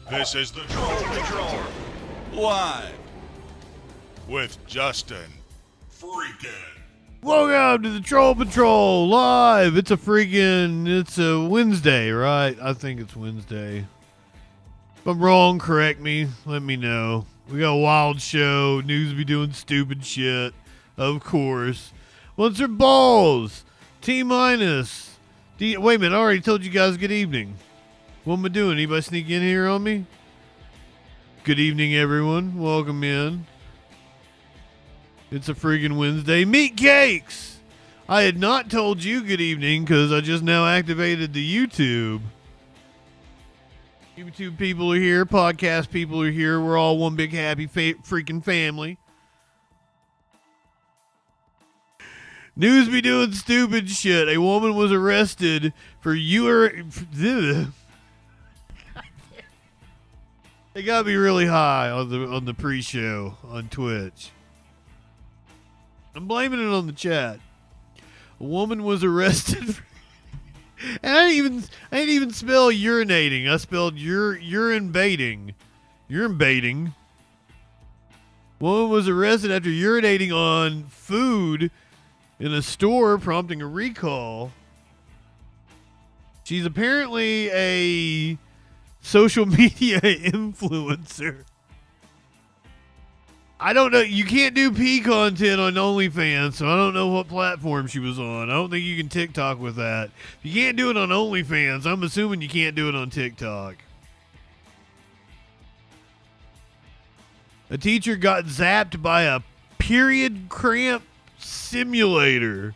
This is the Troll Patrol, live with Justin Freakin. Welcome to the Troll Patrol live. It's a Wednesday, right? I think it's Wednesday. If I'm wrong, correct me. Let me know. We got a wild show. News be doing stupid shit. Of course. What's their balls? T-minus. Wait a minute. I already told you guys good evening. What am I doing? Anybody sneak in here on me? Good evening, everyone. Welcome in. It's a freaking Wednesday. Meat cakes! I had not told you good evening because I just now activated the YouTube. YouTube people are here. Podcast people are here. We're all one big happy freaking family. News be doing stupid shit. A woman was arrested for They got me really high on the pre-show on Twitch. I'm blaming it on the chat. A woman was arrested and I didn't even spell urinating. I spelled urine baiting. Urine baiting. Woman was arrested after urinating on food in a store, prompting a recall. She's apparently a social media influencer. I don't know. You can't do pee content on OnlyFans, so I don't know what platform she was on. I don't think you can TikTok with that. If you can't do it on OnlyFans, I'm assuming you can't do it on TikTok. A teacher got zapped by a period cramp simulator.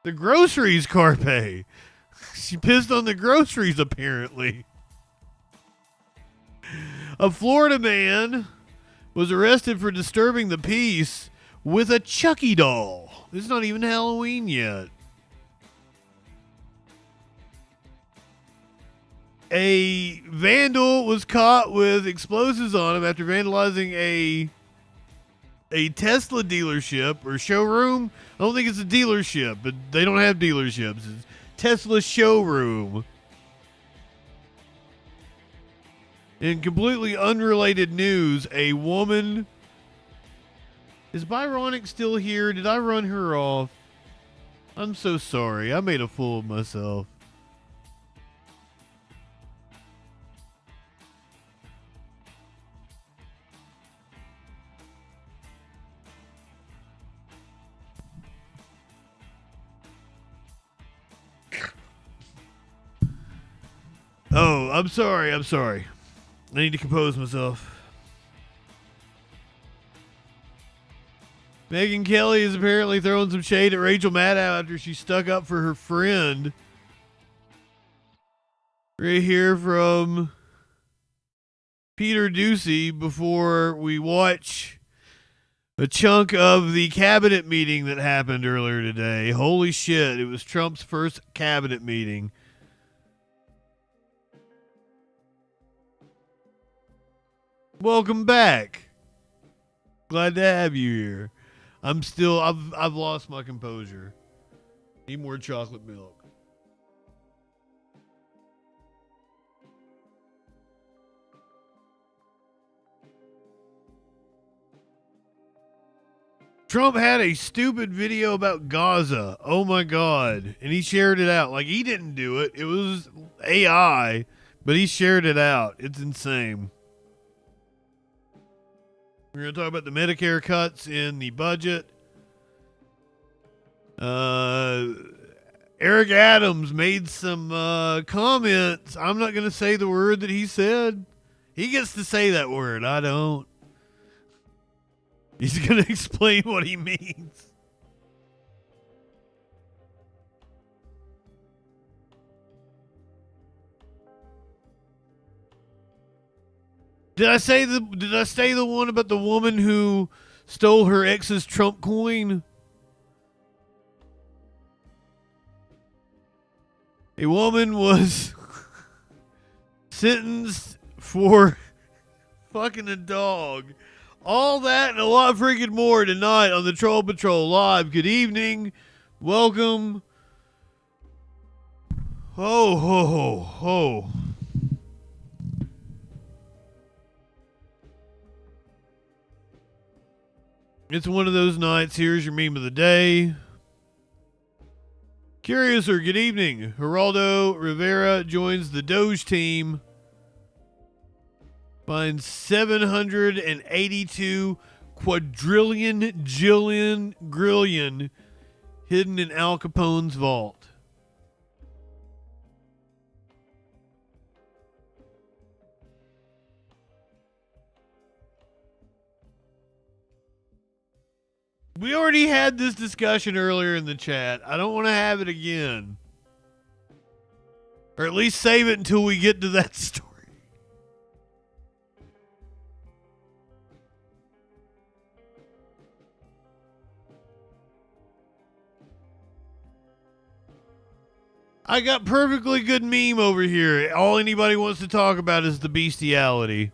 The groceries, Carpe. She pissed on the groceries, apparently. A Florida man was arrested for disturbing the peace with a Chucky doll. It's not even Halloween yet. A vandal was caught with explosives on him after vandalizing a Tesla dealership or showroom. I don't think it's a dealership, but they don't have dealerships. It's Tesla showroom. In completely unrelated news, a woman... Is Byronic still here? Did I run her off? I'm so sorry. I made a fool of myself. Oh, I'm sorry. I need to compose myself. Megyn Kelly is apparently throwing some shade at Rachel Maddow after she stuck up for her friend. Right here from Peter Ducey before we watch a chunk of the cabinet meeting that happened earlier today. Holy shit, it was Trump's first cabinet meeting. Welcome back. Glad to have you here. I've lost my composure. Need more chocolate milk. Trump had a stupid video about Gaza. Oh my God. And he shared it out. Like, he didn't do it. It was AI, but he shared it out. It's insane. We're going to talk about the Medicare cuts in the budget. Eric Adams made some comments. I'm not going to say the word that he said. He gets to say that word. I don't. He's going to explain what he means. Did I say the one about the woman who stole her ex's Trump coin? A woman was sentenced for fucking a dog. All that and a lot freaking more tonight on the Troll Patrol Live. Good evening. Welcome. Oh, ho, ho, ho. It's one of those nights. Here's your meme of the day. Curious or good evening. Geraldo Rivera joins the Doge team. Finds 782 quadrillion grillion hidden in Al Capone's vault. We already had this discussion earlier in the chat. I don't want to have it again. Or at least save it until we get to that story. I got perfectly good meme over here. All anybody wants to talk about is the bestiality.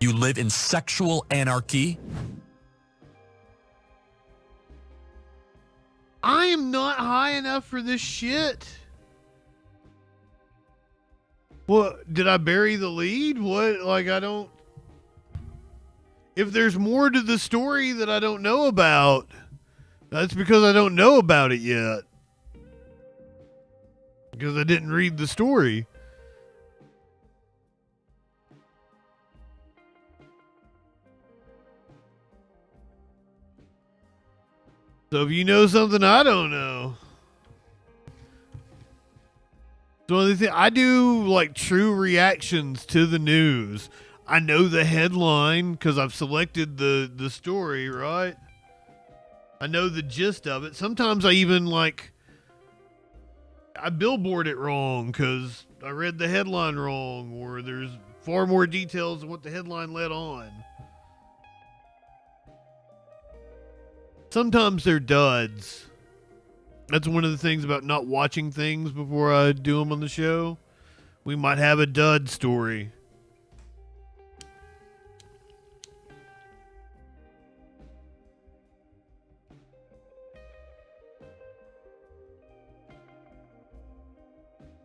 You live in sexual anarchy? I am not high enough for this shit. What? Did I bury the lead? What? Like, I don't... If there's more to the story that I don't know about, that's because I don't know about it yet. Because I didn't read the story. So if you know something I don't know. So I do like true reactions to the news. I know the headline because I've selected the story, right? I know the gist of it. Sometimes I even I billboard it wrong because I read the headline wrong, or there's far more details than what the headline led on. Sometimes they're duds. That's one of the things about not watching things before I do them on the show. We might have a dud story.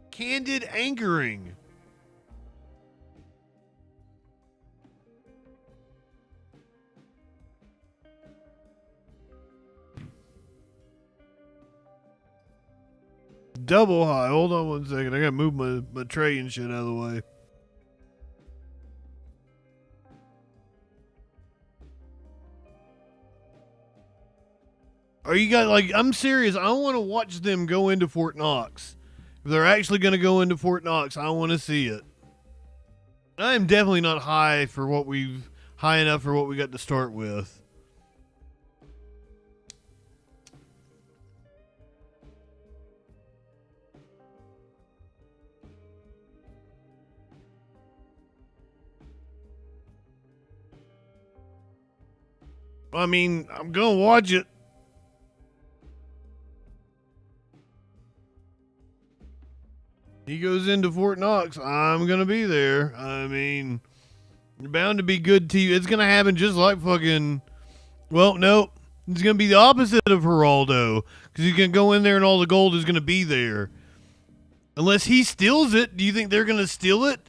Candid anchoring. Double high. Hold on one second. I gotta move my tray and shit out of the way. Are you guys I'm serious. I want to watch them go into Fort Knox. If they're actually going to go into Fort Knox, I want to see it. I am definitely not high enough for what we got to start with. I mean, I'm going to watch it. He goes into Fort Knox. I'm going to be there. I mean, you're bound to be good TV. It's going to happen just like fucking... Well, no. It's going to be the opposite of Geraldo. Because he's going to go in there and all the gold is going to be there. Unless he steals it. Do you think they're going to steal it?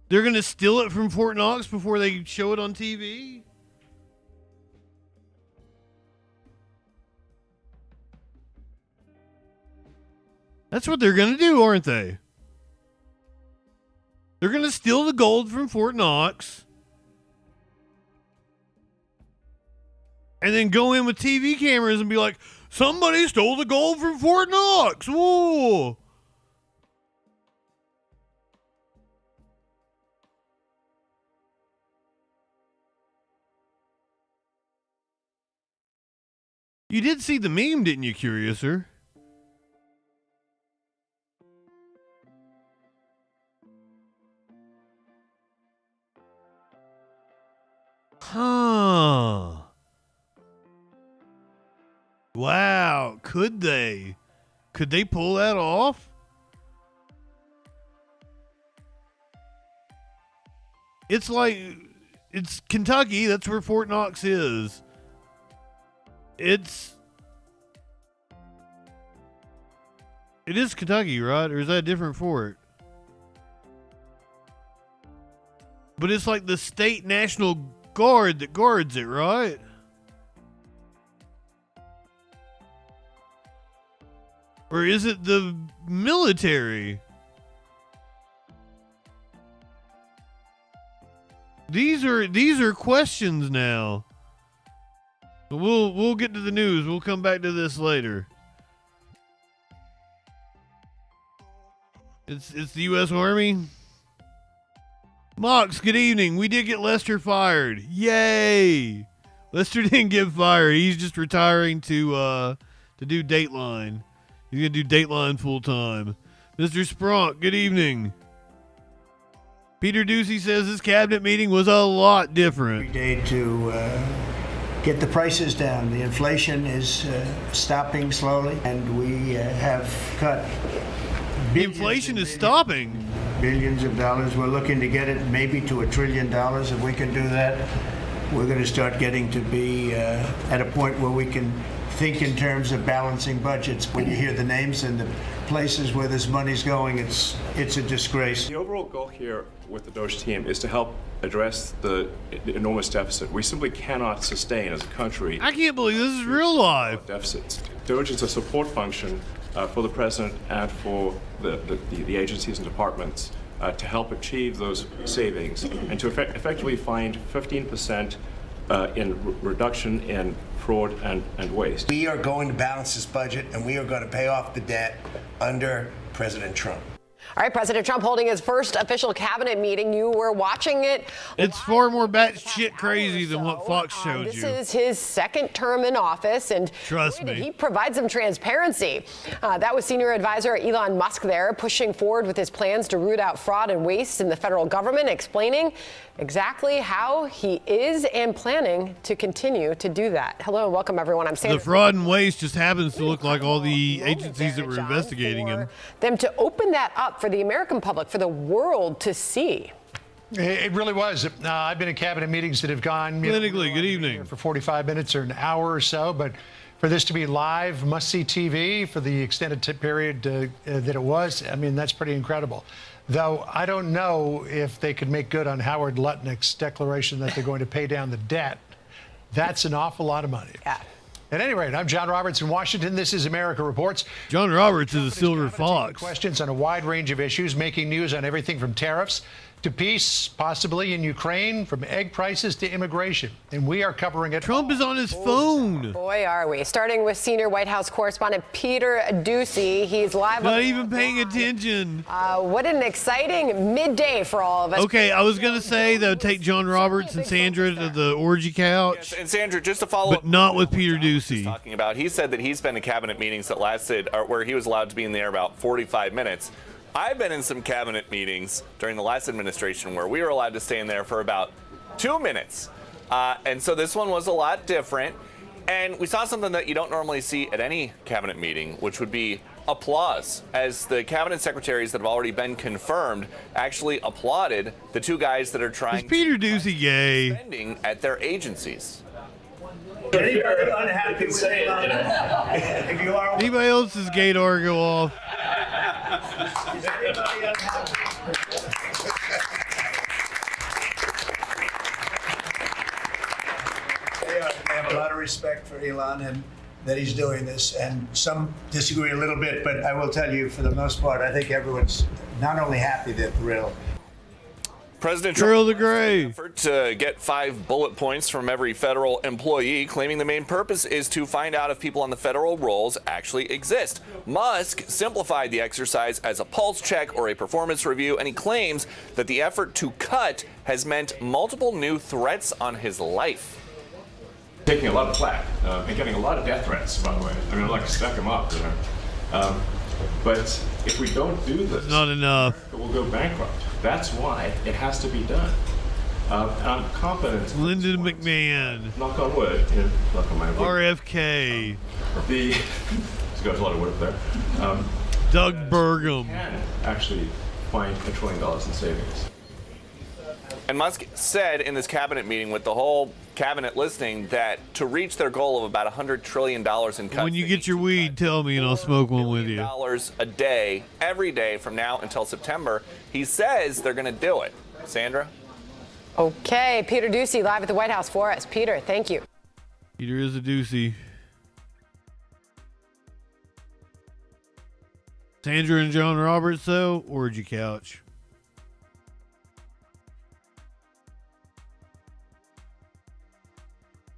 They're going to steal it from Fort Knox before they show it on TV? That's what they're going to do, aren't they? They're going to steal the gold from Fort Knox. And then go in with TV cameras and be like, somebody stole the gold from Fort Knox. Whoa. You did see the meme, didn't you, Curiouser? Huh. Wow. Could they? Could they pull that off? It's like It's Kentucky. That's where Fort Knox is. It is Kentucky, right? Or is that a different fort? But it's like the state National Guard that guards it, right? Or is it the military? These are questions now. We'll get to the news. We'll come back to this later. It's the U.S. Army. Mox, good evening. We did get Lester fired. Yay! Lester didn't get fired. He's just retiring to do Dateline. He's gonna do Dateline full time. Mr. Spronk, good evening. Peter Ducey says this cabinet meeting was a lot different. Every day to get the prices down. The inflation is stopping slowly, and we have cut. The inflation is stopping. Billions of dollars. We're looking to get it maybe to $1 trillion. If we can do that, we're going to start getting to be at a point where we can think in terms of balancing budgets. When you hear the names and the places where this money's going, it's a disgrace. The overall goal here with the Doge team is to help address the enormous deficit. We simply cannot sustain as a country. I can't believe this is real life. Deficits. Doge is a support function for the president and for the agencies and departments to help achieve those savings and to effectively find 15% in reduction in fraud and waste. We are going to balance this budget, and we are going to pay off the debt under President Trump. All right, President Trump holding his first official cabinet meeting. You were watching it. It's far more batshit crazy than what Fox showed you. This is his second term in office, and trust me, he provides some transparency. That was senior advisor Elon Musk there, pushing forward with his plans to root out fraud and waste in the federal government, explaining exactly how he is and planning to continue to do that. Hello and welcome, everyone. I'm Sandra. The fraud and waste just happens to look like all the agencies that were investigating him. Them to open that up for the American public, for the world to see. It really was. I've been in cabinet meetings that have gone politically. Good evening. For 45 minutes or an hour or so, but for this to be live, must-see TV for the extended period that it was, I mean, that's pretty incredible. Though I don't know if they could make good on Howard Lutnick's declaration that they're going to pay down the debt. That's an awful lot of money. Yeah. At any rate, I'm John Roberts in Washington. This is America Reports. John Roberts is a silver fox. Questions on a wide range of issues, making news on everything from tariffs to peace, possibly in Ukraine, from egg prices to immigration. And we are covering it. Trump is on his phone. Boy, are we. Starting with senior White House correspondent Peter Ducey. He's live. Not even paying attention. What an exciting midday for all of us. Okay, I was going to say, though, take John Roberts and Sandra to the orgy couch. Yes, and Sandra, just to follow up. But not with Peter Ducey. Talking about, he said that he's been in cabinet meetings that lasted, or where he was allowed to be in there about 45 minutes. I've been in some cabinet meetings during the last administration where we were allowed to stay in there for about 2 minutes. And so this one was a lot different. And we saw something that you don't normally see at any cabinet meeting, which would be applause, as the cabinet secretaries that have already been confirmed actually applauded the two guys that are trying Is Peter Ducey gay? spending at their agencies. Anybody unhappy with if you are, Anybody else's gay door go off? is anybody unhappy? They have a lot of respect for Elon and that he's doing this, and some disagree a little bit, but I will tell you, for the most part, I think everyone's not only happy, they're thrilled. President Drill Trump the gray. effort to get 5 bullet points from every federal employee, claiming the main purpose is to find out if people on the federal rolls actually exist. Musk simplified the exercise as a pulse check or a performance review, and he claims that the effort to cut has meant multiple new threats on his life. Taking a lot of flack and getting a lot of death threats, by the way. I mean, I'd like to stack them up, you know. But if we don't do this, Not enough. we'll go bankrupt. That's why it has to be done. And I'm confident. Lyndon McMahon. Knock on wood. You know, knock on my wood. RFK. There's got a lot of wood up there. Doug Burgum. Can actually find $1 trillion in savings. And Musk said in this cabinet meeting with the whole cabinet listening that to reach their goal of about $100 trillion in cuts. When you get your weed, tell me and I'll smoke one with you. $1 a day, every day from now until September. He says they're going to do it. Sandra? Okay, Peter Ducey live at the White House for us. Peter, thank you. Peter is a doozy. Sandra and John Roberts, though, Orgy Couch.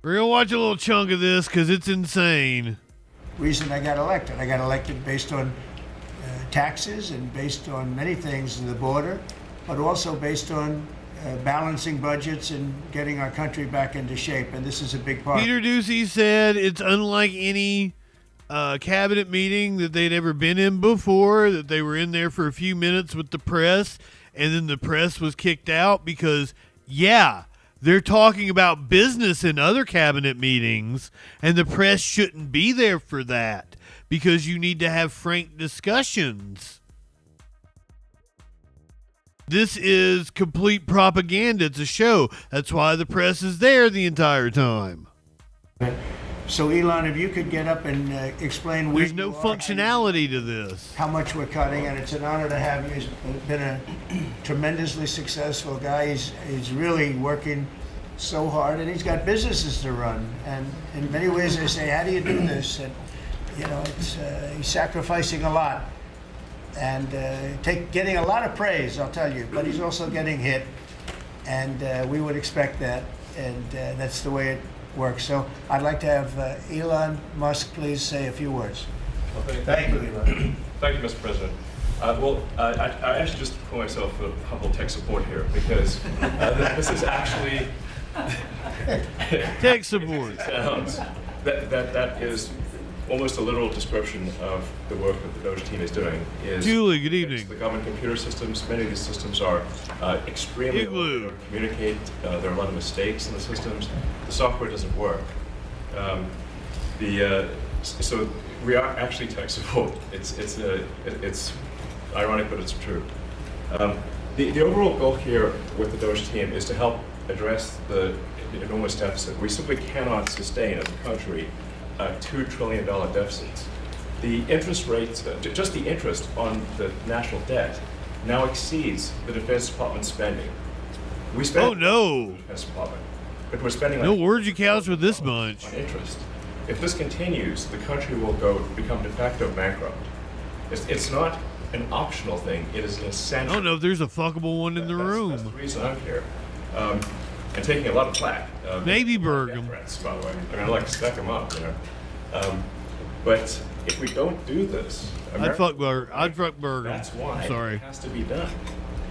We're going to watch a little chunk of this because it's insane. Reason I got elected. I got elected based on taxes and based on many things in the border, but also based on balancing budgets and getting our country back into shape. And this is a big part. Peter Ducey said it's unlike any cabinet meeting that they'd ever been in before, that they were in there for a few minutes with the press, and then the press was kicked out because, yeah, they're talking about business in other cabinet meetings, and the press shouldn't be there for that because you need to have frank discussions. This is complete propaganda. It's a show. That's why the press is there the entire time. So, Elon, if you could get up and explain where there's no functionality to this. How much we're cutting, and it's an honor to have you. He's been a tremendously successful guy. He's really working so hard, and he's got businesses to run. And in many ways, they say, "How do you do this?" And you know, he's sacrificing a lot and getting a lot of praise, I'll tell you. But he's also getting hit, and we would expect that, and that's the way it works. So I'd like to have Elon Musk please say a few words. Okay. Thank you, Elon. Thank you, Mr. President. I actually just call myself a humble tech support here because this is actually tech support. That is almost a literal description of the work that the Doge team is doing. Julie, good evening. The government computer systems, many of these systems are extremely Igloo. hard to communicate. There are a lot of mistakes in the systems. The software doesn't work. So we are actually tech support. It's ironic, but it's true. The overall goal here with the Doge team is to help address the enormous deficit. We simply cannot sustain as a country $2 trillion deficits. The interest rates, just the interest on the national debt, now exceeds the Defense Department spending. We spend oh no! The Defense Department, but we're spending no like orgy cows with this bunch. On interest. If this continues, the country will become de facto bankrupt. It's not an optional thing; it is an essential. I don't know if there's a fuckable one in the room. That's the reason I'm here. And taking a lot of flack. Maybe Bergam. Threats, by the way. I mean, I like to stack them up, you know. But if we don't do this, I'd fuck Bergam. That's why Sorry. It has to be done.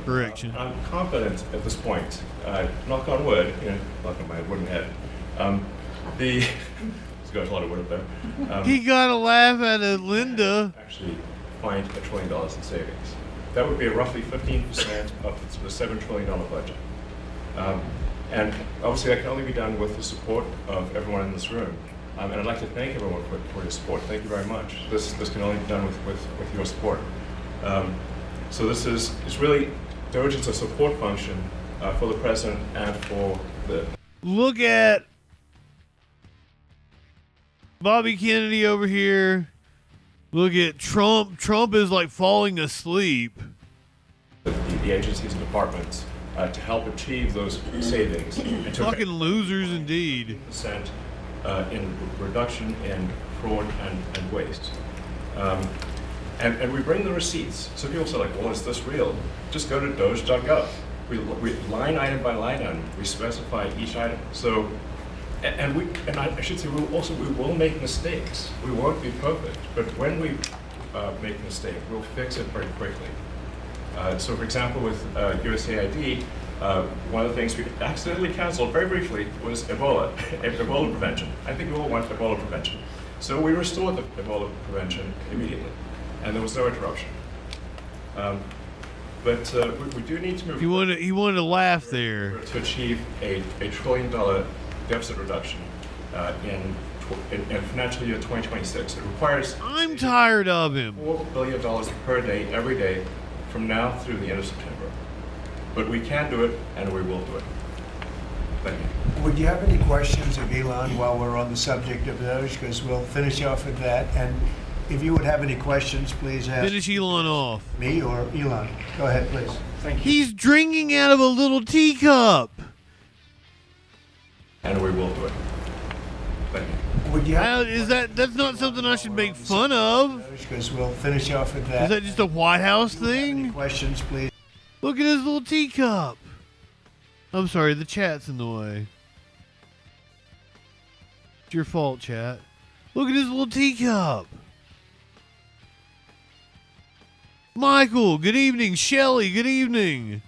Correction. I'm confident at this point. Knock on wood. You know, knock on my wooden head. There's got a lot of wood up there. He got a laugh out of Linda. Actually, find $1 trillion in savings. That would be roughly 15% of the $7 trillion budget. And obviously that can only be done with the support of everyone in this room. And I'd like to thank everyone for your support. Thank you very much. This can only be done with your support. So this is really, Doge is a support function for the president and for the... Look at Bobby Kennedy over here. Look at Trump. Trump is like falling asleep. The agencies and departments to help achieve those savings. And fucking losers indeed. % in reduction in fraud and waste. And we bring the receipts. So people say like, well, is this real? Just go to doge.gov. We line item by line item, we specify each item. So, and I should say we will make mistakes. We won't be perfect, but when we make a mistake, we'll fix it very quickly. So for example, with USAID, one of the things we accidentally canceled very briefly was Ebola prevention. I think we all want Ebola prevention. So we restored the Ebola prevention immediately, and there was no interruption. But we do need to move. He wanted to laugh there. To achieve a $1 trillion deficit reduction in financial year 2026. It requires. I'm tired of him. $4 billion per day, every day, from now through the end of September. But we can do it, and we will do it. Thank you. Would you have any questions of Elon while we're on the subject of those? Because we'll finish off with that. And if you would have any questions, please ask Finish Elon off. me or Elon. Go ahead, please. Thank you. He's drinking out of a little teacup. And we will do it. Thank you. Would you have That's not something I should make fun of. Because we'll finish off with that. Is that just a White House Any thing? questions, please? Look at his little teacup. I'm sorry, the chat's in the way. It's your fault, chat. Look at his little teacup. Michael, good evening. Shelly, good evening.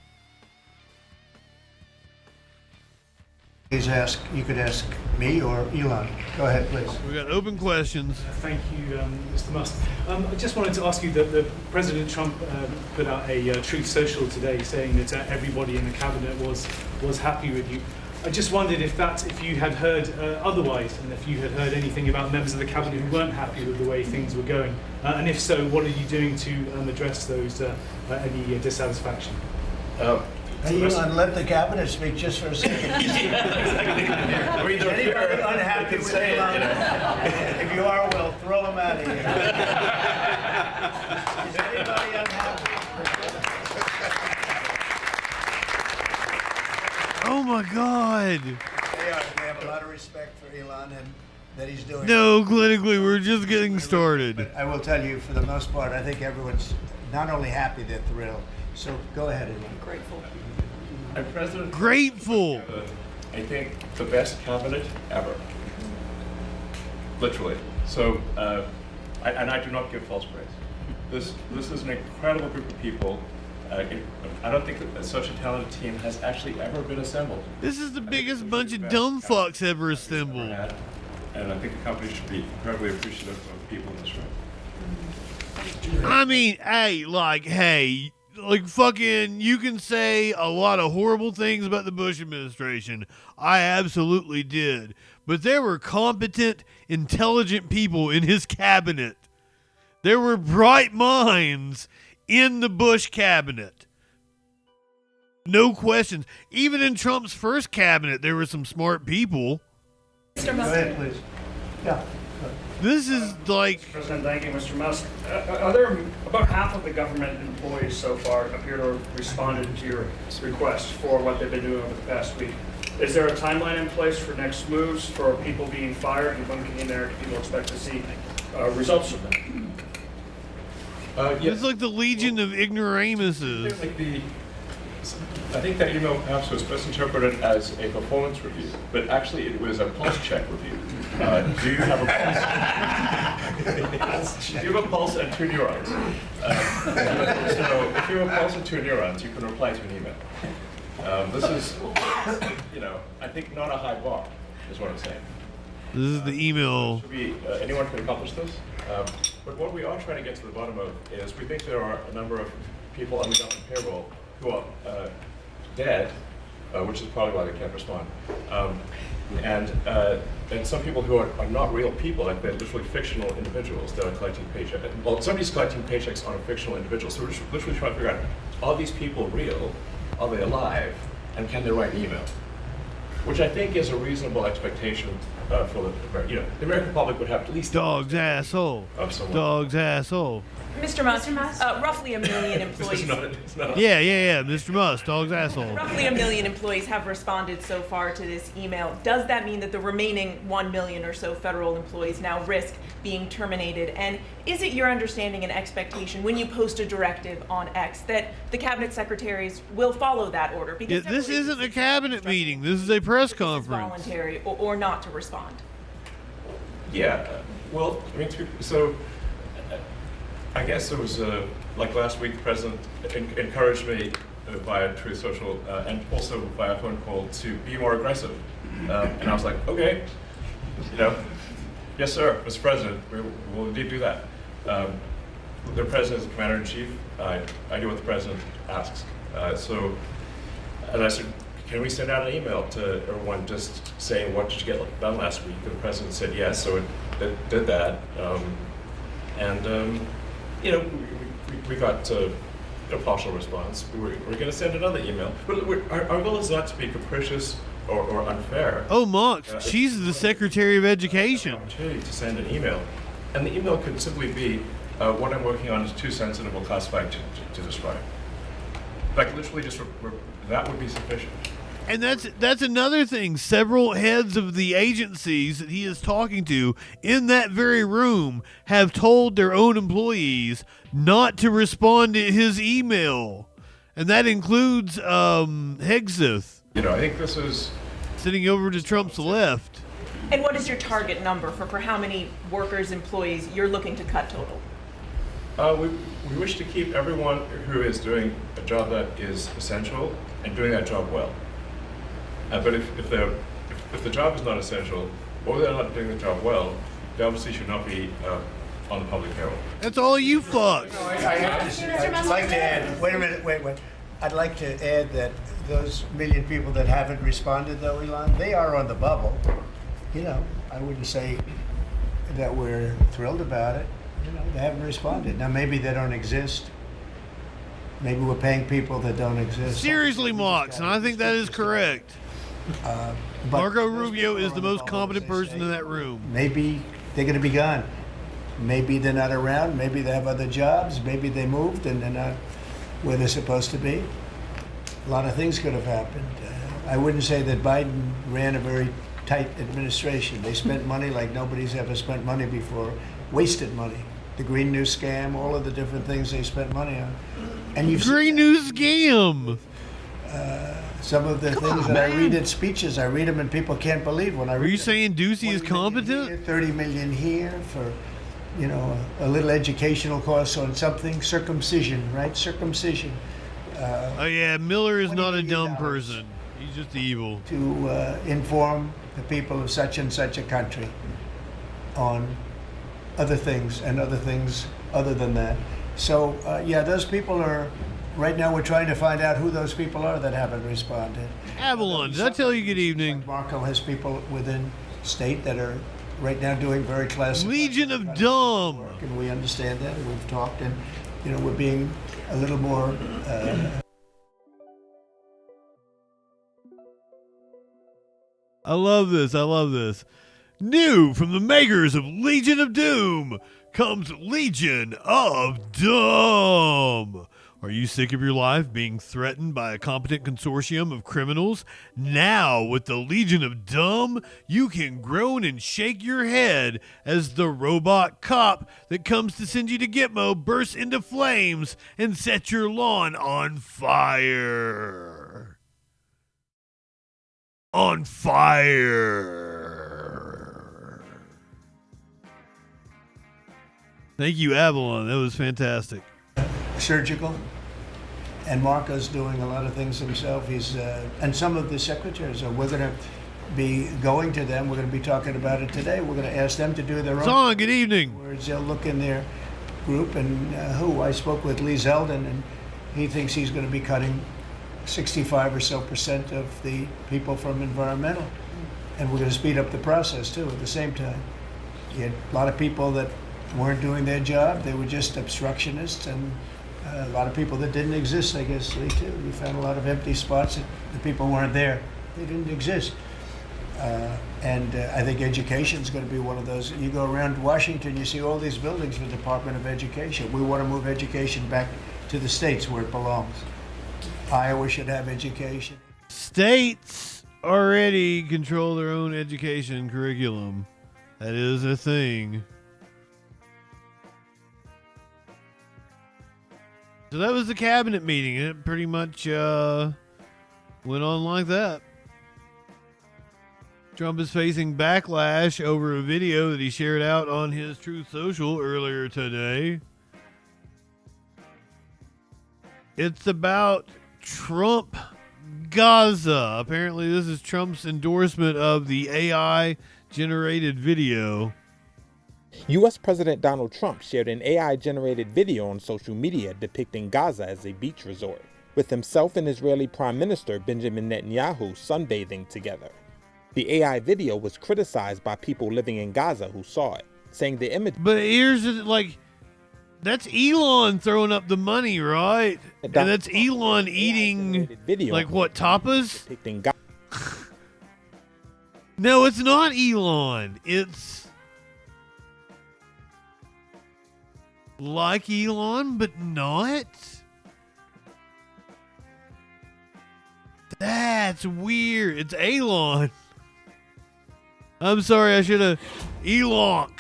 Please ask. You could ask me or Elon. Go ahead, please. We got open questions. Thank you, Mr. Musk. I just wanted to ask you that President Trump put out a Truth Social today saying that everybody in the cabinet was happy with you. I just wondered if you had heard otherwise, and if you had heard anything about members of the cabinet who weren't happy with the way things were going, and if so, what are you doing to address those any dissatisfaction? Hey, Elon, let the cabinet speak just for a second. Is anybody unhappy with Elon? If you are, we'll throw him out of here. Is anybody unhappy? Oh my God. They have a lot of respect for Elon and that he's doing. No, clinically, we're just getting started. But I will tell you, for the most part, I think everyone's not only happy, they're thrilled. So go ahead, Elon. Grateful. I'm President. Grateful. I think the best cabinet ever. Literally. So, and I do not give false praise. This is an incredible group of people. I don't think that such a talented team has actually ever been assembled. This is the biggest bunch of dumb fucks ever assembled. And I think the company should be incredibly appreciative of the people in this room. I mean, hey, fucking, you can say a lot of horrible things about the Bush administration. I absolutely did. But there were competent, intelligent people in his cabinet. There were bright minds in the Bush cabinet. No questions. Even in Trump's first cabinet, there were some smart people. Go ahead, please. Yeah. This is like... President, thank you, Mr. Musk. Are there about half of the government employees so far appear to have responded to your request for what they've been doing over the past week? Is there a timeline in place for next moves for people being fired, and when can the American people expect to see results of them? It's like the Legion of Ignoramuses. I think that email perhaps was misinterpreted as a performance review, but actually it was a pulse check review. Do you have a pulse? Do you have a pulse and 2 neurons? So if you have a pulse and 2 neurons, you can reply to an email. This is, I think not a high bar, is what I'm saying. This is the email. Anyone can accomplish this. But what we are trying to get to the bottom of is we think there are a number of people on the government payroll who are dead, which is probably why they can't respond. And some people who are not real people, like they're literally fictional individuals that are collecting paychecks. Well, somebody's collecting paychecks on a fictional individual, so we're just literally trying to figure out, are these people real? Are they alive? And can they write an email? Which I think is a reasonable expectation for the American public would have at least... Dog's asshole. Dog's asshole. Mr. Musk, roughly 1 million employees. It's not. Yeah, Mr. Musk, dog's asshole. Roughly 1 million employees have responded so far to this email. Does that mean that the remaining 1 million or so federal employees now risk being terminated? And is it your understanding and expectation when you post a directive on X that the cabinet secretaries will follow that order? Because this isn't a cabinet meeting. This is a press conference. Voluntary or not to respond. Yeah. Well, I mean, so. I guess it was like last week, the president encouraged me via Truth Social and also via phone call to be more aggressive. And I was like, okay, yes, sir, Mr. President, we will indeed do that. The president is the commander-in-chief. I do what the president asks. And I said, can we send out an email to everyone just saying, what did you get done last week? And the president said yes, so it did that. We got a partial response, we're going to send another email. But our goal is not to be capricious or unfair. Oh, Mox, she's the Secretary of Education. Opportunity to send an email, and the email could simply be, what I'm working on is too sensitive or classified to describe. Like literally just, that would be sufficient. And that's another thing. Several heads of the agencies that he is talking to in that very room have told their own employees not to respond to his email. And that includes Hegseth. You know, I think this is sitting over to Trump's left. And what is your target number for how many workers, employees you're looking to cut total? We wish to keep everyone who is doing a job that is essential and doing that job well. But if the job is not essential or they're not doing the job well, they obviously should not be on the public payroll. That's all you fucks. I'd like to add, wait. I'd like to add that those million people that haven't responded, though, Elon, they are on the bubble. You know, I wouldn't say that we're thrilled about it. You know, they haven't responded. Now, maybe they don't exist. Maybe we're paying people that don't exist. Seriously, Mox, and I think that is correct. Marco Rubio is the most competent person in that room. Maybe they're going to be gone. Maybe they're not around. Maybe they have other jobs. Maybe they moved and they're not where they're supposed to be. A lot of things could have happened. I wouldn't say that Biden ran a very tight administration. They spent money like nobody's ever spent money before, wasted money. The Green New Scam, all of the different things they spent money on. And you've Green New Scam. Some of the things that I read in speeches, I read them and people can't believe when I read. Are you saying Ducey is competent? Here, 30 million here for, you know, a little educational course on something. Circumcision, right? Circumcision. Oh yeah, Miller is not a dumb person. He's just evil. To inform the people of such and such a country on other things and other things other than that. So yeah, those people are. Right now, we're trying to find out who those people are that haven't responded. Avalon, did I tell you good evening? Like Marco has people within state that are right now doing very classic. Legion of Dumb. And we understand that, and we've talked, and you know, we're being a little more. I love this. I love this. New from the makers of Legion of Doom comes Legion of Dumb. Are you sick of your life being threatened by a competent consortium of criminals? Now, with the Legion of Dumb, you can groan and shake your head as the robot cop that comes to send you to Gitmo bursts into flames and sets your lawn on fire. On fire. Thank you, Avalon. That was fantastic. Surgical, and Marco's doing a lot of things himself. He's and some of the secretaries. We're going to be going to them. We're going to be talking about it today. We're going to ask them to do their own. Son, good evening. Words. They'll look in their group, and I spoke with Lee Zeldin, and he thinks he's going to be cutting 65% or so of the people from environmental, and we're going to speed up the process too at the same time. You had a lot of people that weren't doing their job. They were just obstructionists, and a lot of people that didn't exist, I guess, Lee, too. We found a lot of empty spots that the people weren't there. They didn't exist. And I think education is going to be one of those. You go around Washington, you see all these buildings for the Department of Education. We want to move education back to the states where it belongs. Iowa should have education. States already control their own education curriculum. That is a thing. So that was the cabinet meeting, and it pretty much went on like that. Trump is facing backlash over a video that he shared out on his Truth Social earlier today. It's about Trump Gaza. Apparently, this is Trump's endorsement of the AI-generated video. U.S. President Donald Trump shared an AI-generated video on social media depicting Gaza as a beach resort, with himself and Israeli Prime Minister Benjamin Netanyahu sunbathing together. The AI video was criticized by people living in Gaza who saw it, saying the image... But here's, like, That's Elon throwing up the money, right? And that's Elon eating, like, what, tapas? No, it's not Elon. It's like Elon, but not. That's weird. It's Elon. I'm sorry, I should have... Elon.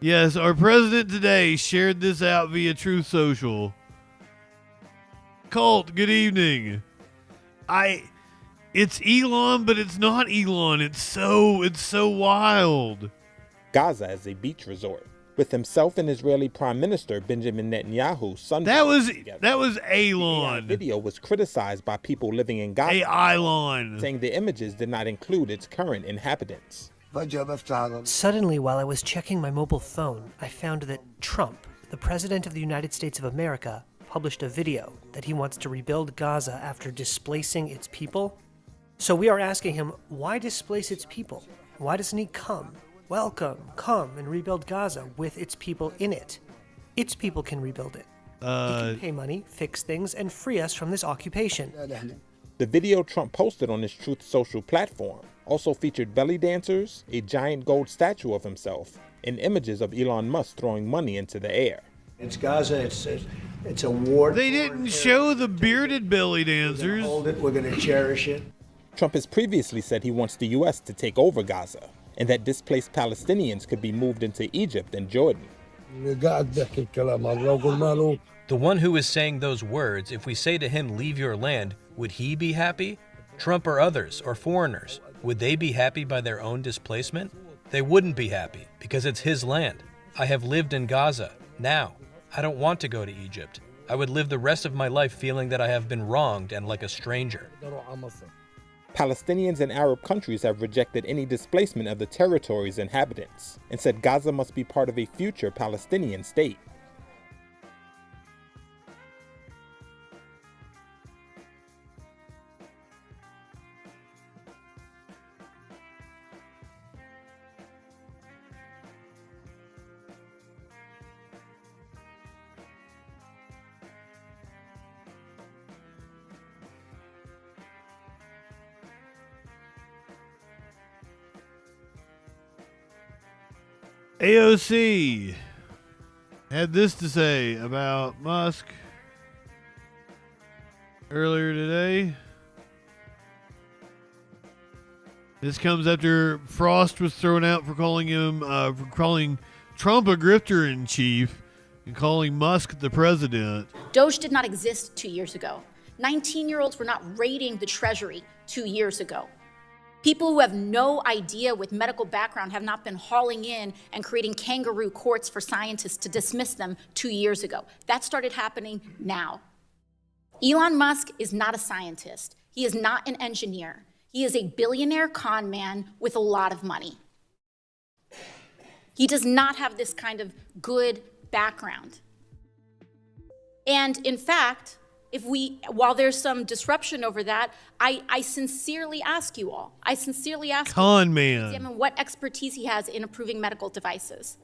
Yes, our president today shared this out via Truth Social. Colt, good evening. It's Elon, but it's not Elon. It's so wild. Gaza as a beach resort, with himself and Israeli Prime Minister Benjamin Netanyahu sunbathing That was Elon. The video was criticized by people living in Gaza, Elon, saying the images did not include its current inhabitants. Suddenly, while I was checking my mobile phone, I found that Trump, the President of the United States of America, published a video that he wants to rebuild Gaza after displacing its people. So we are asking him, why displace its people? Why doesn't he come come and rebuild Gaza with its people in it? Its people can rebuild it. He can pay money, fix things, and free us from this occupation. The video Trump posted on his Truth Social platform also featured belly dancers, a giant gold statue of himself, and images of Elon Musk throwing money into the air. It's Gaza. It's a war. They didn't show the bearded belly dancers. We're going to cherish it. Trump has previously said he wants the U.S. to take over Gaza, and that displaced Palestinians could be moved into Egypt and Jordan. The one who is saying those words, if we say to him, leave your land, would he be happy? Trump or others, or foreigners, would they be happy by their own displacement? They wouldn't be happy, because it's his land. I have lived in Gaza. Now, I don't want to go to Egypt. I would live the rest of my life feeling that I have been wronged and like a stranger. Palestinians and Arab countries have rejected any displacement of the territory's inhabitants and said Gaza must be part of a future Palestinian state. AOC had this to say about Musk earlier today. This comes after Frost was thrown out for calling Trump a grifter in chief and calling Musk the president. Doge did not exist 2 years ago. 19-year-olds were not raiding the Treasury 2 years ago. People who have no idea with medical background have not been hauling in and creating kangaroo courts for scientists to dismiss them 2 years ago. That started happening now. Elon Musk is not a scientist. He is not an engineer. He is a billionaire con man with a lot of money. He does not have this kind of good background. And in fact, while there's some disruption over that, I sincerely ask you all, to examine what expertise he has in approving medical devices,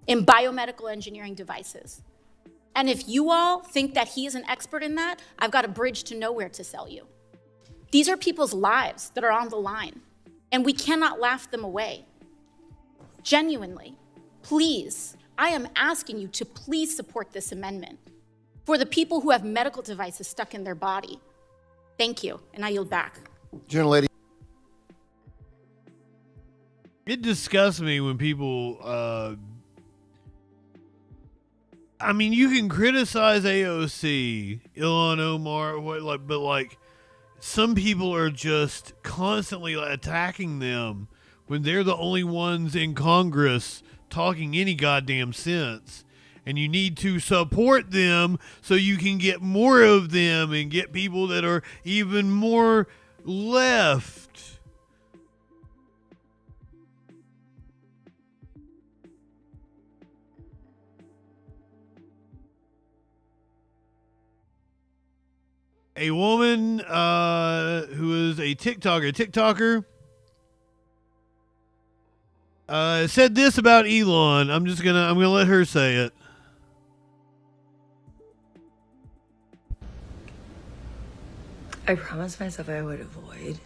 in biomedical engineering devices. And if you all think that he is an expert in that, I've got a bridge to nowhere to sell you. These are people's lives that are on the line, and we cannot laugh them away. Genuinely, please, I am asking you to please support this amendment for the people who have medical devices stuck in their body. Thank you, and I yield back. Gentlelady. It disgusts me when people, I mean, you can criticize AOC, Ilhan Omar, but some people are just constantly attacking them when they're the only ones in Congress talking any goddamn sense. And you need to support them so you can get more of them and get people that are even more left. A woman who is a TikToker said this about Elon. I'm gonna let her say it. I promised myself I would avoid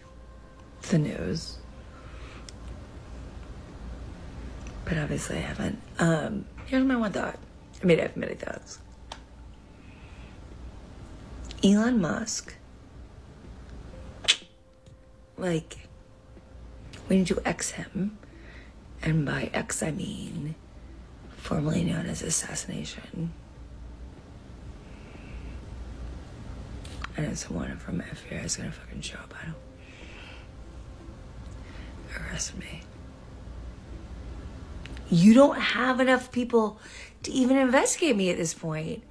the news. But obviously I haven't. Here's my one thought. I mean, I have many thoughts. Elon Musk, like, we need to X him. And by X, I mean formerly known as assassination. I know someone from FBI is gonna fucking show up. I don't. Arrest me. You don't have enough people to even investigate me at this point.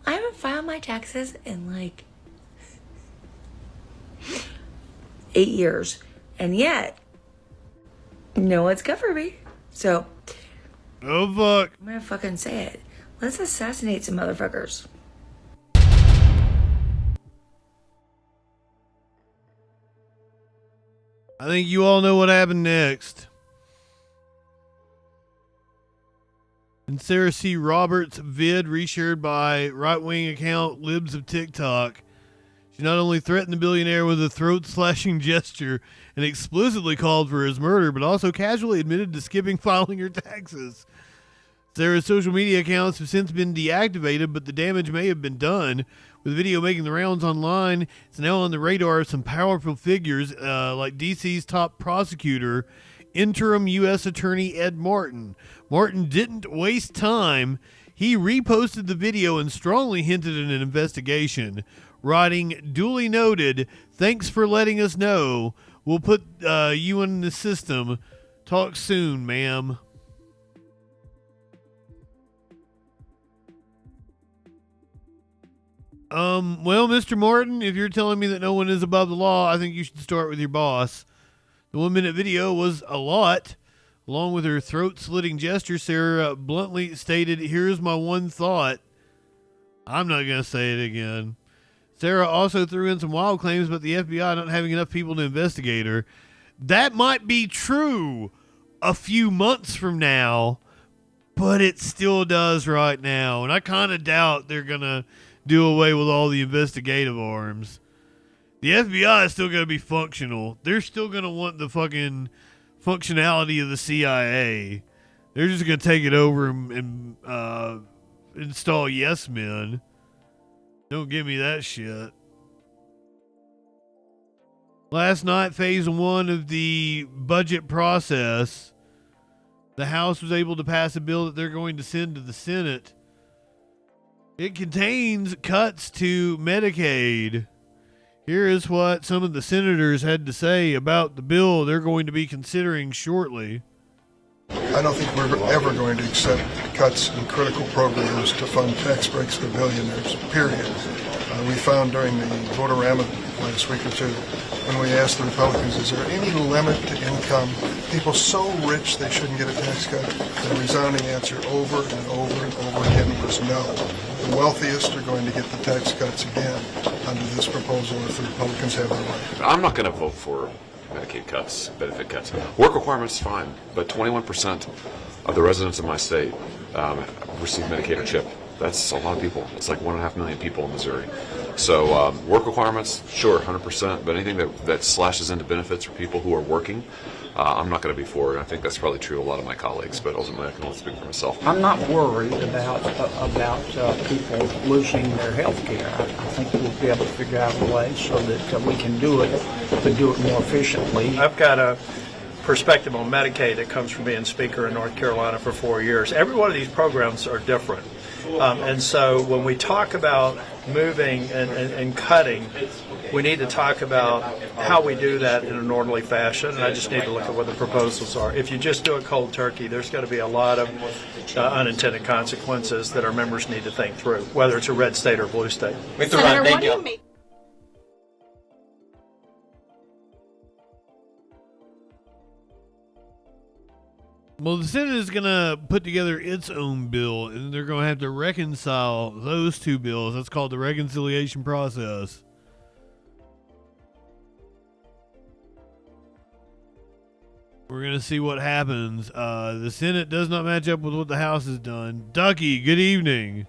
I haven't filed my taxes in like 8 years. And yet, no one's covered me. So, oh fuck. I'm gonna fucking say it. Let's assassinate some motherfuckers. I think you all know what happened next. In Sarah C. Roberts' vid reshared by right-wing account Libs of TikTok, she not only threatened the billionaire with a throat-slashing gesture and explicitly called for his murder, but also casually admitted to skipping filing her taxes. Sarah's social media accounts have since been deactivated, but the damage may have been done. With the video making the rounds online, it's now on the radar of some powerful figures like DC's top prosecutor, interim U.S. Attorney Ed Martin. Martin didn't waste time. He reposted the video and strongly hinted at an investigation, writing, "Duly noted, thanks for letting us know. We'll put you in the system. Talk soon, ma'am." Well, Mr. Martin, if you're telling me that no one is above the law, I think you should start with your boss. The 1-minute video was a lot. Along with her throat-slitting gesture, Sarah bluntly stated, "Here's my one thought." I'm not going to say it again. Sarah also threw in some wild claims about the FBI not having enough people to investigate her. That might be true a few months from now, but it still does right now. And I kind of doubt they're going to do away with all the investigative arms. The FBI is still going to be functional. They're still going to want the fucking functionality of the CIA. They're just going to take it over and install yes men. Don't give me that shit. Last night, phase 1 of the budget process, the House was able to pass a bill that they're going to send to the Senate. It contains cuts to Medicaid. Here is what some of the senators had to say about the bill they're going to be considering shortly. I don't think we're ever going to accept cuts in critical programs to fund tax breaks for billionaires, period. We found during the vote-a-rama last week or two, when we asked the Republicans, is there any limit to income? People so rich they shouldn't get a tax cut? The resounding answer over and over and over again was no. The wealthiest are going to get the tax cuts again under this proposal if the Republicans have their way. I'm not going to vote for Medicaid cuts, benefit cuts. Work requirements, fine, but 21% of the residents of my state receive Medicaid or CHIP. That's a lot of people. It's like 1.5 million people in Missouri. So work requirements, sure, 100%, but anything that slashes into benefits for people who are working, I'm not going to be for it. I think that's probably true of a lot of my colleagues, but ultimately I can only speak for myself. I'm not worried about people losing their health care. I think we'll be able to figure out a way so that we can do it, but do it more efficiently. I've got a perspective on Medicaid that comes from being Speaker in North Carolina for 4 years. Every one of these programs are different. And so when we talk about moving and cutting, we need to talk about how we do that in an orderly fashion, and I just need to look at what the proposals are. If you just do it cold turkey, there's going to be a lot of unintended consequences that our members need to think through, whether it's a red state or blue state. Senator, what do you make? Well, the Senate is going to put together its own bill, and they're going to have to reconcile those two bills. That's called the reconciliation process. We're going to see what happens. The Senate does not match up with what the House has done. Ducky, good evening.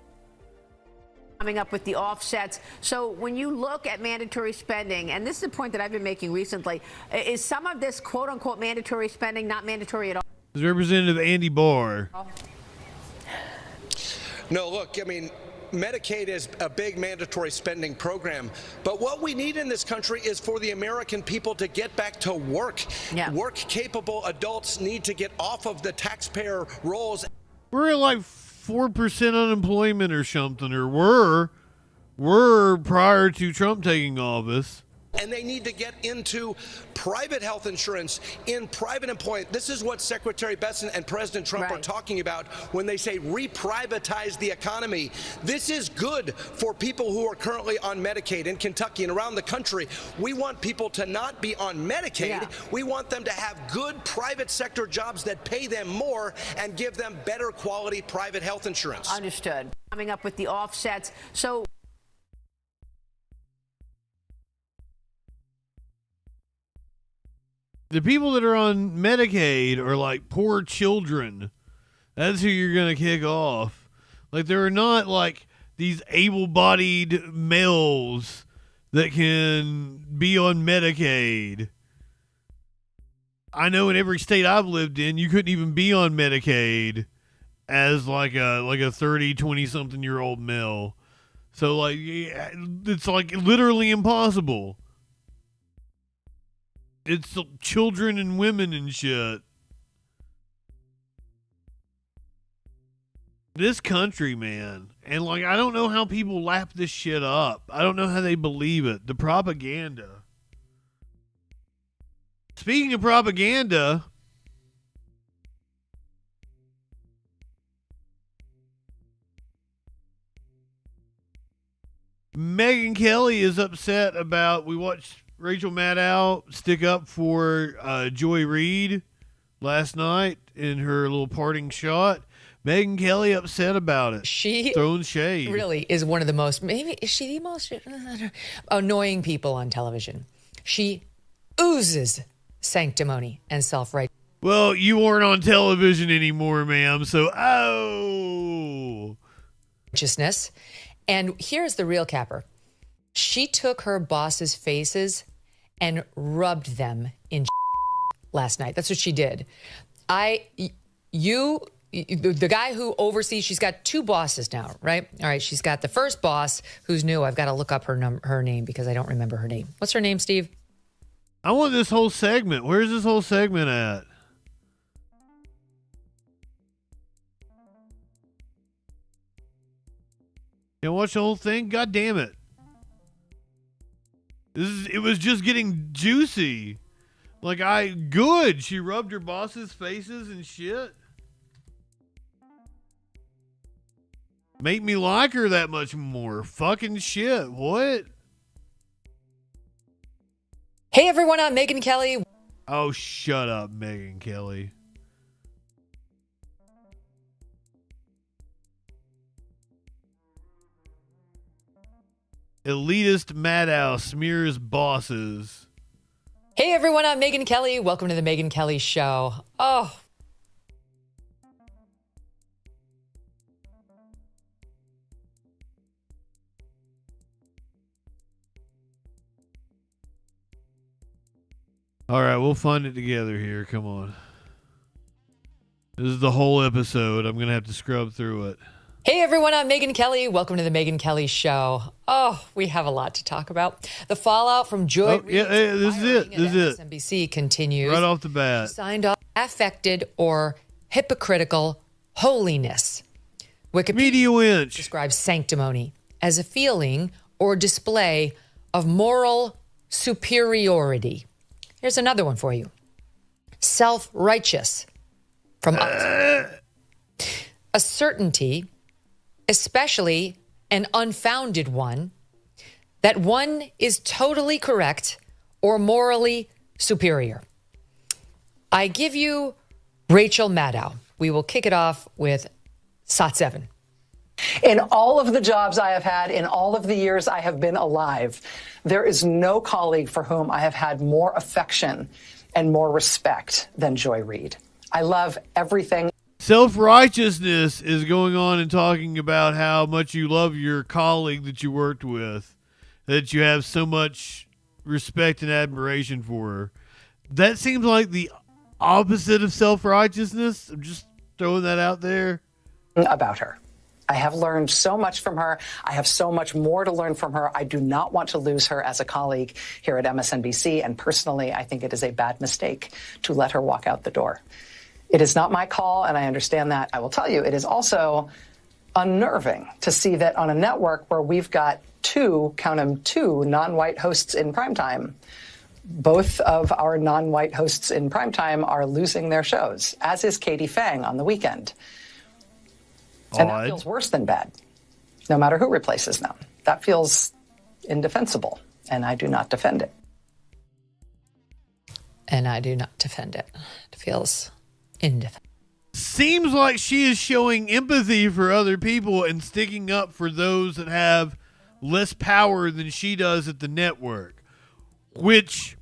Coming up with the offsets. So when you look at mandatory spending, and this is a point that I've been making recently, is some of this quote unquote mandatory spending not mandatory at all? This is Representative Andy Barr. No, look, I mean, Medicaid is a big mandatory spending program, but what we need in this country is for the American people to get back to work. Yeah. Work-capable adults need to get off of the taxpayer rolls. We're at like 4% unemployment or something, or were prior to Trump taking office. And they need to get into private health insurance, in private employment. This is what Secretary Besson and President Trump are talking about when they say reprivatize the economy. This is good for people who are currently on Medicaid in Kentucky and around the country. We want people to not be on Medicaid. Yeah. We want them to have good private sector jobs that pay them more and give them better quality private health insurance. Understood. Coming up with the offsets. So the people that are on Medicaid are like poor children. That's who you're going to kick off. Like, there are not like these able-bodied males that can be on Medicaid. I know in every state I've lived in, you couldn't even be on Medicaid as like a 30, 20-something year old male. So like, it's like literally impossible. It's children and women and shit. This country, man. And like, I don't know how people lap this shit up. I don't know how they believe it. The propaganda. Speaking of propaganda, Megyn Kelly is upset about, we watched Rachel Maddow stick up for Joy Reid last night in her little parting shot. Megyn Kelly upset about it. She throwing shade. Really is one of the most, maybe is she the most annoying people on television. She oozes sanctimony and self-righteousness. Well, you weren't on television anymore, ma'am. So, And here's the real capper. She took her boss's faces and rubbed them in last night. That's what she did. The guy who oversees, she's got two bosses now, right? All right, she's got the first boss who's new. I've got to look up her name because I don't remember her name. What's her name, Steve? I want this whole segment. Where's this whole segment at? Can't watch the whole thing? God damn it. It was just getting juicy. Like, good. She rubbed her boss's faces and shit. Make me like her that much more. Fucking shit. What? Hey everyone, I'm Megyn Kelly. Oh, shut up, Megyn Kelly. Elitist Maddow smears bosses. Hey everyone, I'm Megyn Kelly. Welcome to the Megyn Kelly Show. Oh. All right, we'll find it together here. Come on. This is the whole episode. I'm going to have to scrub through it. Hey everyone, I'm Megyn Kelly. Welcome to the Megyn Kelly Show. Oh, we have a lot to talk about. The fallout from Joy Reid's this is it. This is it. MSNBC continues. Right off the bat. She signed off affected or hypocritical holiness. Wikipedia describes sanctimony as a feeling or display of moral superiority. Here's another one for you. Self-righteous. From a certainty, especially an unfounded one, that one is totally correct or morally superior. I give you Rachel Maddow. We will kick it off with SOT 7. In all of the jobs I have had, in all of the years I have been alive, there is no colleague for whom I have had more affection and more respect than Joy Reid. I love everything. Self-righteousness is going on and talking about how much you love your colleague that you worked with, that you have so much respect and admiration for her. That seems like the opposite of self-righteousness. I'm just throwing that out there. About her. I have learned so much from her. I have so much more to learn from her. I do not want to lose her as a colleague here at MSNBC. And personally, I think it is a bad mistake to let her walk out the door. It is not my call, and I understand that. I will tell you, it is also unnerving to see that on a network where we've got two, count them, two non-white hosts in primetime, both of our non-white hosts in primetime are losing their shows, as is Katie Fang on the weekend. And that feels worse than bad, no matter who replaces them. That feels indefensible, and I do not defend it. And I do not defend it. It feels indefensible. Seems like she is showing empathy for other people and sticking up for those that have less power than she does at the network. Which,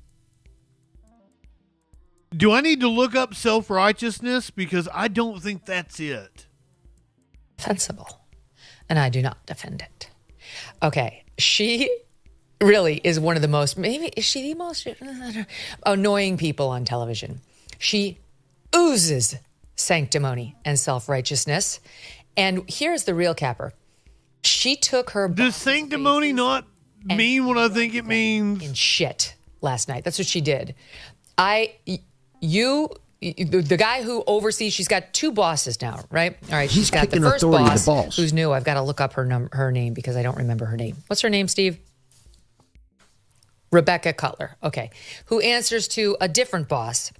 do I need to look up self-righteousness? Because I don't think that's it. Defensible, and I do not defend it. Okay, she really is one of the most, maybe, is she the most annoying people on television. She oozes sanctimony and self-righteousness, and here's the real capper. She took her... Does sanctimony not mean what I think it means? In shit last night. That's what she did. The guy who oversees, she's got two bosses now, right? All right, she's got the first boss, who's new. I've got to look up her name because I don't remember her name. What's her name, Steve? Rebecca Cutler. Okay. Who answers to a different boss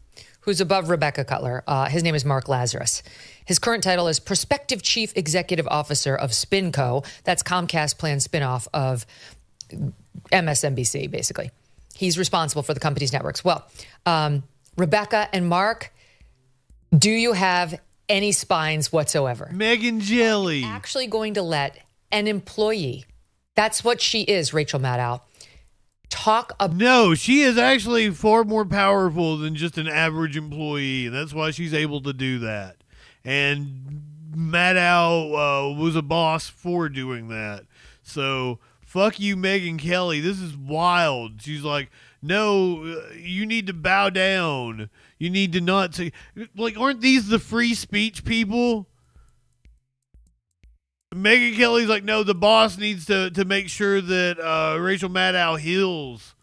who's above Rebecca Cutler. His name is Mark Lazarus. His current title is Prospective Chief Executive Officer of SpinCo. That's Comcast planned spinoff of MSNBC, basically. He's responsible for the company's networks. Well, Rebecca and Mark, do you have any spines whatsoever? Megan Jelly. Actually going to let an employee, that's what she is, Rachel Maddow, talk about... No, she is actually far more powerful than just an average employee, and that's why she's able to do that. And Maddow was a boss for doing that. So, fuck you, Megyn Kelly. This is wild. She's like... No, you need to bow down. You need to not say... Like, aren't these the free speech people? Megyn Kelly's like, no, the boss needs to make sure that Rachel Maddow heals.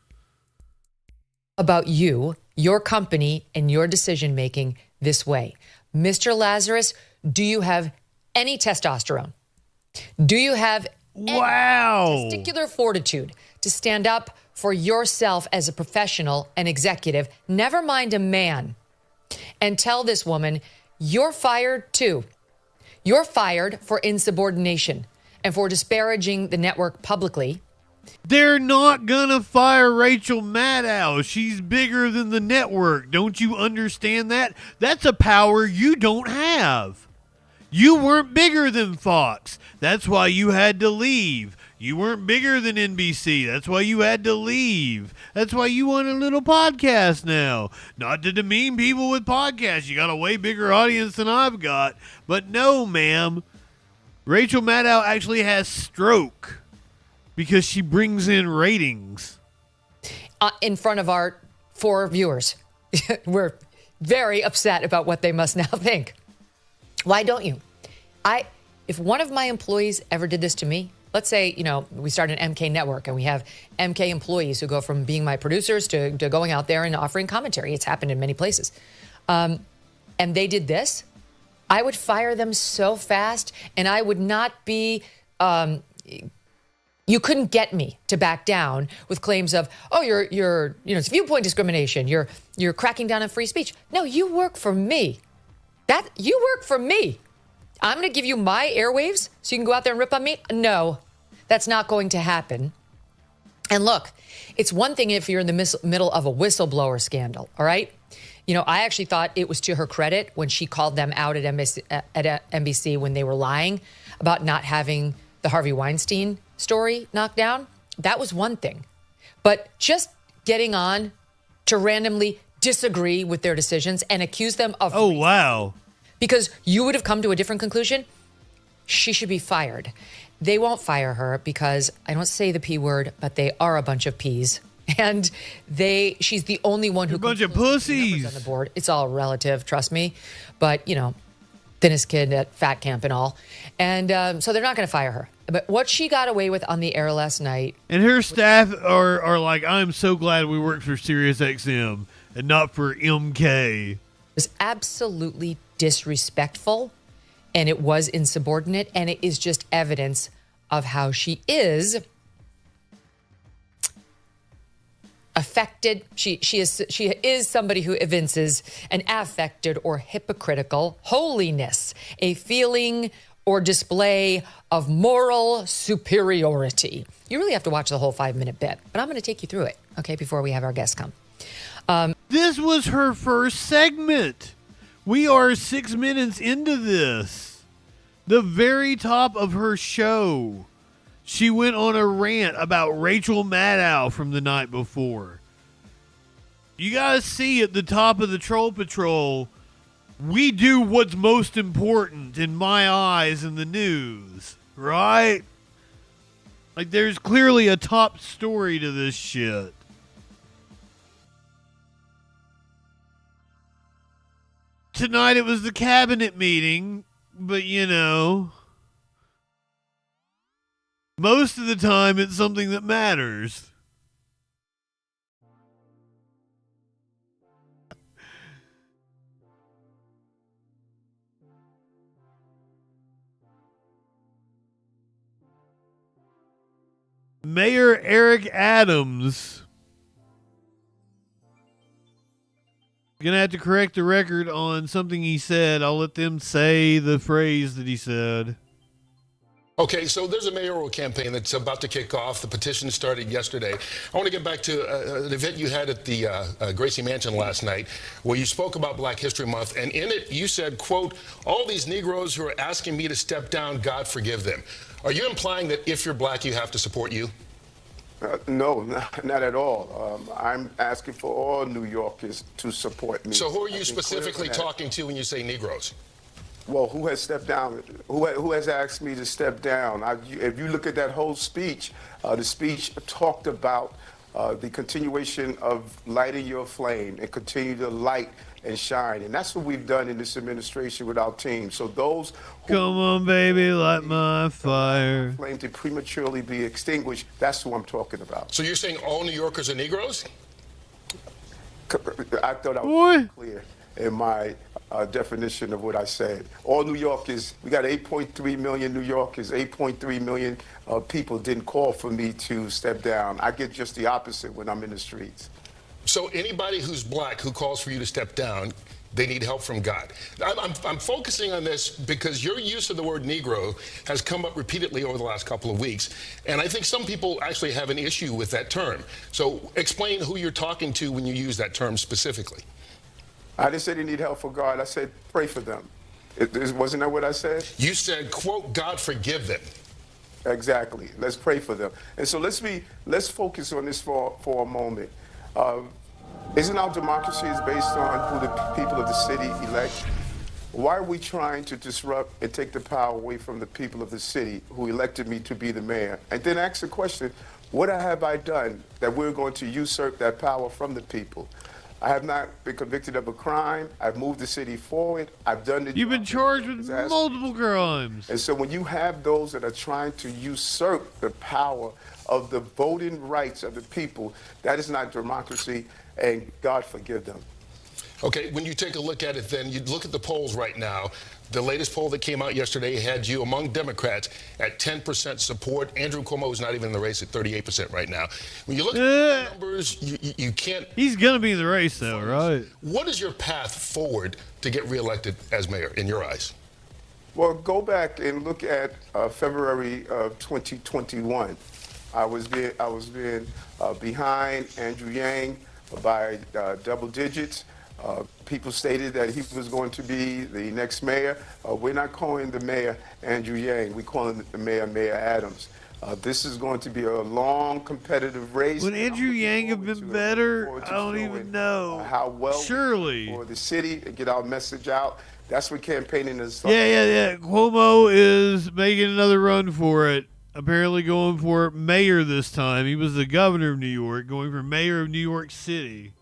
About you, your company, and your decision-making this way. Mr. Lazarus, do you have any testosterone? Do you have any testicular fortitude to stand up for yourself as a professional and executive, never mind a man, and tell this woman, you're fired too. You're fired for insubordination and for disparaging the network publicly. They're not gonna fire Rachel Maddow. She's bigger than the network. Don't you understand that? That's a power you don't have. You weren't bigger than Fox. That's why you had to leave. You weren't bigger than NBC. That's why you had to leave. That's why you want a little podcast now. Not to demean people with podcasts. You got a way bigger audience than I've got. But no, ma'am. Rachel Maddow actually has stroke because she brings in ratings. In front of our 4 viewers. We're very upset about what they must now think. Why don't you? If one of my employees ever did this to me, let's say, we start an MK network and we have MK employees who go from being my producers to going out there and offering commentary. It's happened in many places. And they did this, I would fire them so fast, and I would not be, you couldn't get me to back down with claims of, oh, you're it's viewpoint discrimination. You're cracking down on free speech. No, you work for me. You work for me. I'm going to give you my airwaves so you can go out there and rip on me? No, that's not going to happen. And look, it's one thing if you're in the middle of a whistleblower scandal, all right? I actually thought it was to her credit when she called them out at NBC when they were lying about not having the Harvey Weinstein story knocked down. That was one thing. But just getting on to randomly disagree with their decisions and accuse them of Oh, wow. because you would have come to a different conclusion, she should be fired. They won't fire her because I don't say the P word, but they are a bunch of P's. And she's the only one who... A bunch of pussies. On the board. It's all relative, trust me. But, you know, thinnest kid at fat camp and all. And so they're not going to fire her. But what she got away with on the air last night... And her staff are like, I'm so glad we worked for SiriusXM and not for MK. Was absolutely disrespectful, and it was insubordinate, and it is just evidence of how she is affected. She is somebody who evinces an affected or hypocritical holiness, a feeling or display of moral superiority. You really have to watch the whole 5-minute bit, but I'm going to take you through it, okay, before we have our guests come. This was her first segment. We are 6 minutes into this. The very top of her show, she went on a rant about Rachel Maddow from the night before. You guys see at the top of the Troll Patrol, we do what's most important in my eyes in the news, right? Like, there's clearly a top story to this shit. Tonight it was the cabinet meeting, but you know, most of the time it's something that matters. Mayor Eric Adams. Gonna have to correct the record on something he said. I'll let them say the phrase that he said. Okay, so there's a mayoral campaign that's about to kick off. The petition started yesterday. I want to get back to an event you had at the Gracie Mansion last night, where you spoke about Black History Month, and in it you said, quote, all these Negroes who are asking me to step down, God forgive them. Are you implying that if you're black, you have to support you? No, not at all. I'm asking for all New Yorkers to support me. So who are you specifically talking to when you say Negroes? Well, who has stepped down? Who has asked me to step down? If you look at that whole speech, the speech talked about the continuation of lighting your flame and continue to light and shine. And that's what we've done in this administration with our team. So those who come on, baby, light my fire. Flame to prematurely be extinguished, that's who I'm talking about. So you're saying all New Yorkers are Negroes? I thought I was clear in my definition of what I said. All New Yorkers, we got 8.3 million New Yorkers, 8.3 million people didn't call for me to step down. I get just the opposite when I'm in the streets. So anybody who's black who calls for you to step down, they need help from God. I'm focusing on this because your use of the word Negro has come up repeatedly over the last couple of weeks, and I think some people actually have an issue with that term. So explain who you're talking to when you use that term specifically. I didn't say they need help from God. I said pray for them. Wasn't that what I said? You said, quote, God forgive them. Exactly. Let's pray for them. And so let's focus on this for a moment. Isn't our democracy is based on who the people of the city elect? Why are we trying to disrupt and take the power away from the people of the city who elected me to be the mayor? And then ask the question, what have I done that we're going to usurp that power from the people? I have not been convicted of a crime. I've moved the city forward. I've done the... You've been charged with multiple crimes. And so when you have those that are trying to usurp the power of the voting rights of the people, that is not democracy, and God forgive them. Okay, when you take a look at it then, you look at the polls right now. The latest poll that came out yesterday had you among Democrats at 10% support. Andrew Cuomo is not even in the race at 38% right now. When you look at the numbers, you can't... He's going to be in the race, though, right? What is your path forward to get reelected as mayor, in your eyes? Well, go back and look at February of 2021. I was being behind Andrew Yang by double digits. People stated that he was going to be the next mayor. We're not calling the mayor Andrew Yang. We're calling the mayor Mayor Adams. This is going to be a long competitive race. Would Andrew Yang have been better? I don't even know. How well Surely. for the city to get our message out. That's what campaigning is. Yeah. Cuomo is making another run for it. Apparently going for mayor this time. He was the governor of New York, going for mayor of New York City.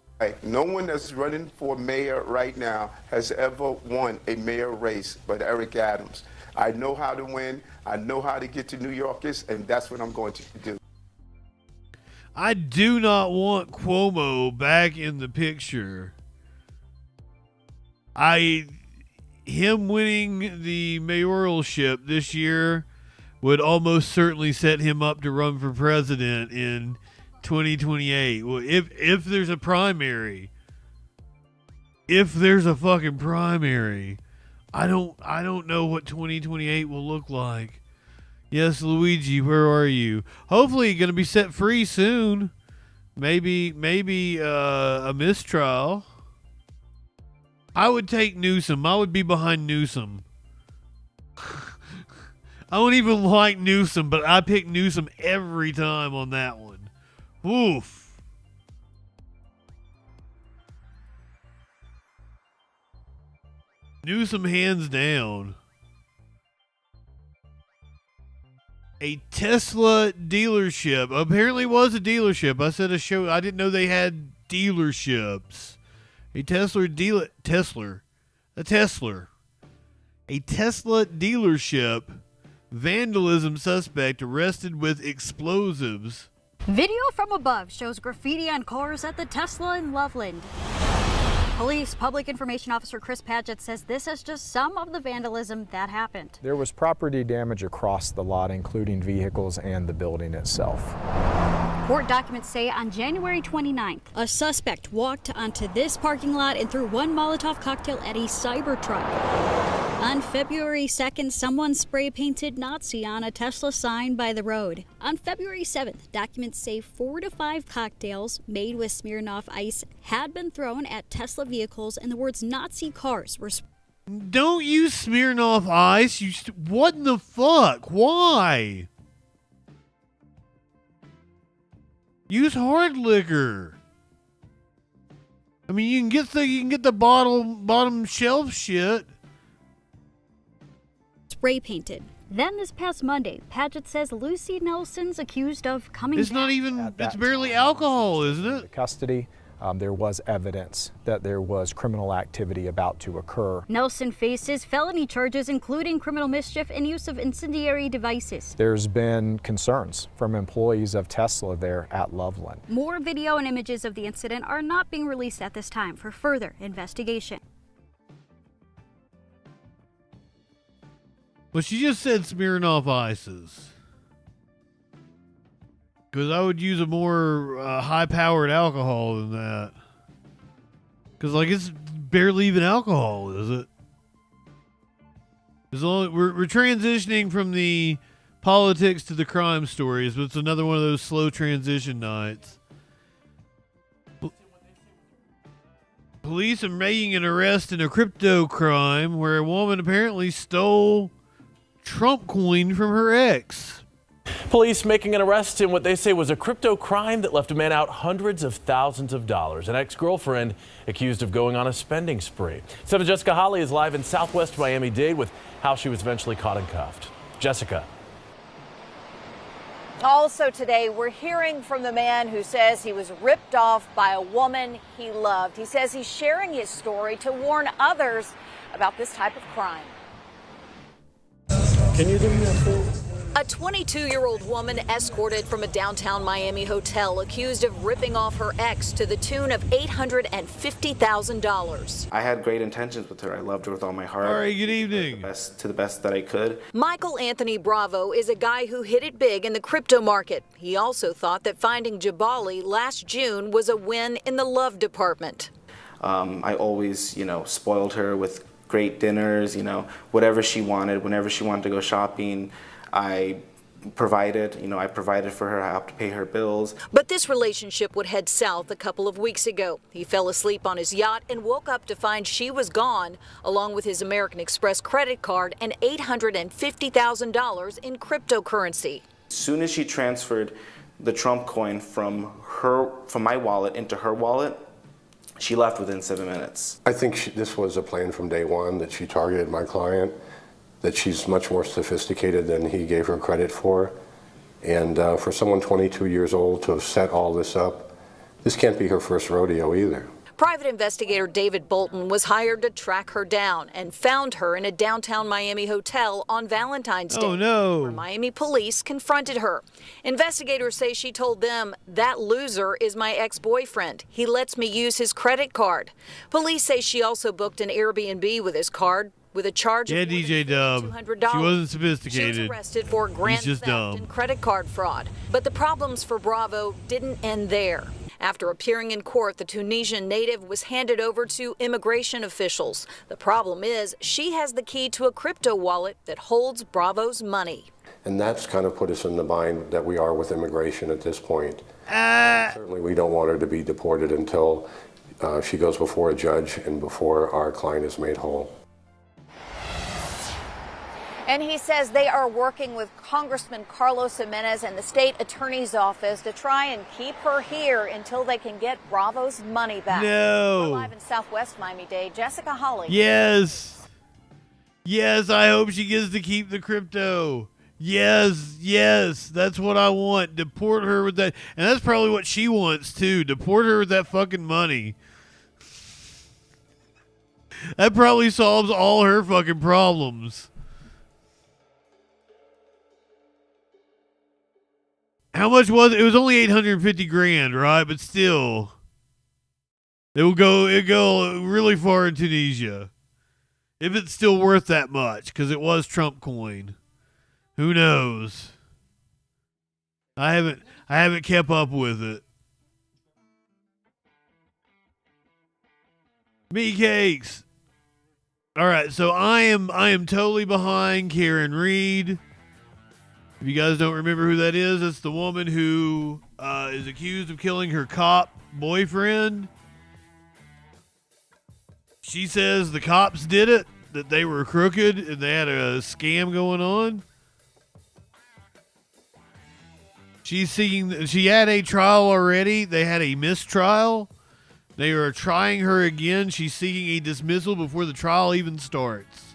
No one that's running for mayor right now has ever won a mayor race but Eric Adams. I know how to win. I know how to get to New Yorkers, and that's what I'm going to do. I do not want Cuomo back in the picture. Him winning the mayoralship this year would almost certainly set him up to run for president in 2028. Well, if there's a primary, if there's a fucking primary, I don't know what 2028 will look like. Yes, Luigi, where are you? Hopefully, going to be set free soon. Maybe a mistrial. I would take Newsom. I would be behind Newsom. I don't even like Newsom, but I pick Newsom every time on that one. Oof. Newsom hands down. A Tesla dealership. Apparently was a dealership. I said a show. I didn't know they had dealerships. A Tesla dealership. Vandalism suspect arrested with explosives. Video from above shows graffiti on cars at the Tesla in Loveland. Police Public Information Officer Chris Padgett says this is just some of the vandalism that happened. There was property damage across the lot, including vehicles and the building itself. Court documents say on January 29th, a suspect walked onto this parking lot and threw one Molotov cocktail at a Cybertruck. On February 2nd, someone spray painted Nazi on a Tesla sign by the road. On February 7th, documents say 4 to 5 cocktails made with Smirnoff Ice had been thrown at Tesla vehicles and the words Nazi cars were Don't use Smirnoff Ice. What in the fuck? Why? Use hard liquor. I mean, you can get the bottom shelf shit. Spray painted. Then this past Monday, Padgett says Lucy Nelson's accused of coming It's back. not even, it's barely alcohol, isn't it? Custody. There was evidence that there was criminal activity about to occur. Nelson faces felony charges including criminal mischief and use of incendiary devices. There's been concerns from employees of Tesla there at Loveland. More video and images of the incident are not being released at this time for further investigation. Well, she just said Smirnoff Ices. Because I would use a more high-powered alcohol than that. Because, like, it's barely even alcohol, is it? As long we're transitioning from the politics to the crime stories, but it's another one of those slow transition nights. Police are making an arrest in a crypto crime where a woman apparently stole Trump coin from her ex. Police making an arrest in what they say was a crypto crime that left a man out hundreds of thousands of dollars. An ex-girlfriend accused of going on a spending spree. 7 Jessica Holly is live in Southwest Miami-Dade with how she was eventually caught and cuffed. Jessica. Also today, we're hearing from the man who says he was ripped off by a woman he loved. He says he's sharing his story to warn others about this type of crime. Can you do me a favor? A 22-year-old woman escorted from a downtown Miami hotel accused of ripping off her ex to the tune of $850,000. I had great intentions with her. I loved her with all my heart. All right, good evening. To the best that I could. Michael Anthony Bravo is a guy who hit it big in the crypto market. He also thought that finding Jabali last June was a win in the love department. I always, spoiled her with great dinners, whatever she wanted, whenever she wanted to go shopping. I provided. You know, I provided for her. I helped pay her bills. But this relationship would head south a couple of weeks ago. He fell asleep on his yacht and woke up to find she was gone, along with his American Express credit card and $850,000 in cryptocurrency. As soon as she transferred the Trump coin from my wallet into her wallet, she left within 7 minutes. I think this was a plan from day one, that she targeted my client, that she's much more sophisticated than he gave her credit for. And for someone 22 years old to have set all this up, this can't be her first rodeo either. Private investigator David Bolton was hired to track her down and found her in a downtown Miami hotel on Valentine's Day. Oh, no. Where Miami police confronted her. Investigators say she told them, "That loser is my ex-boyfriend. He lets me use his credit card." Police say she also booked an Airbnb with his card with a charge of DJ Dub. $200. She wasn't sophisticated. She was arrested for grand just theft dumb. and credit card fraud. But the problems for Bravo didn't end there. After appearing in court, the Tunisian native was handed over to immigration officials. The problem is she has the key to a crypto wallet that holds Bravo's money. And that's kind of put us in the bind that we are with immigration at this point. Certainly we don't want her to be deported until she goes before a judge and before our client is made whole. And he says they are working with Congressman Carlos Jimenez and the state attorney's office to try and keep her here until they can get Bravo's money back. No. We're live in Southwest Miami-Dade. Jessica Holly. Yes. Yes, I hope she gets to keep the crypto. Yes, yes, that's what I want. Deport her with that. And that's probably what she wants, too. Deport her with that fucking money. That probably solves all her fucking problems. How much was it? It was only 850 grand, right? But still, it'll go really far in Tunisia. If it's still worth that much, because it was Trump coin. Who knows? I haven't kept up with it. Me cakes. All right, so I am totally behind Karen Reed. If you guys don't remember who that is, it's the woman who is accused of killing her cop boyfriend. She says the cops did it, that they were crooked and they had a scam going on. She had a trial already. They had a mistrial. They are trying her again. She's seeking a dismissal before the trial even starts.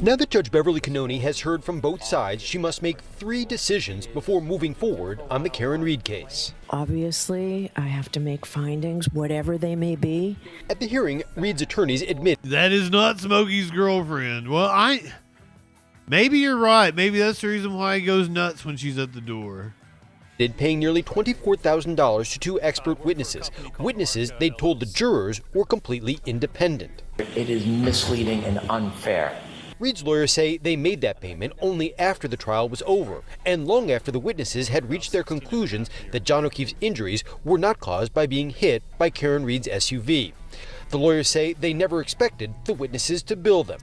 Now that Judge Beverly Cannoni has heard from both sides, she must make 3 decisions before moving forward on the Karen Reed case. Obviously, I have to make findings, whatever they may be. At the hearing, Reed's attorneys admit that is not Smokey's girlfriend. Well, maybe you're right. Maybe that's the reason why he goes nuts when she's at the door. Paying nearly $24,000 to 2 expert witnesses. Witnesses they told the jurors were completely independent. It is misleading and unfair. Reed's lawyers say they made that payment only after the trial was over and long after the witnesses had reached their conclusions that John O'Keefe's injuries were not caused by being hit by Karen Reed's SUV. The lawyers say they never expected the witnesses to bill them.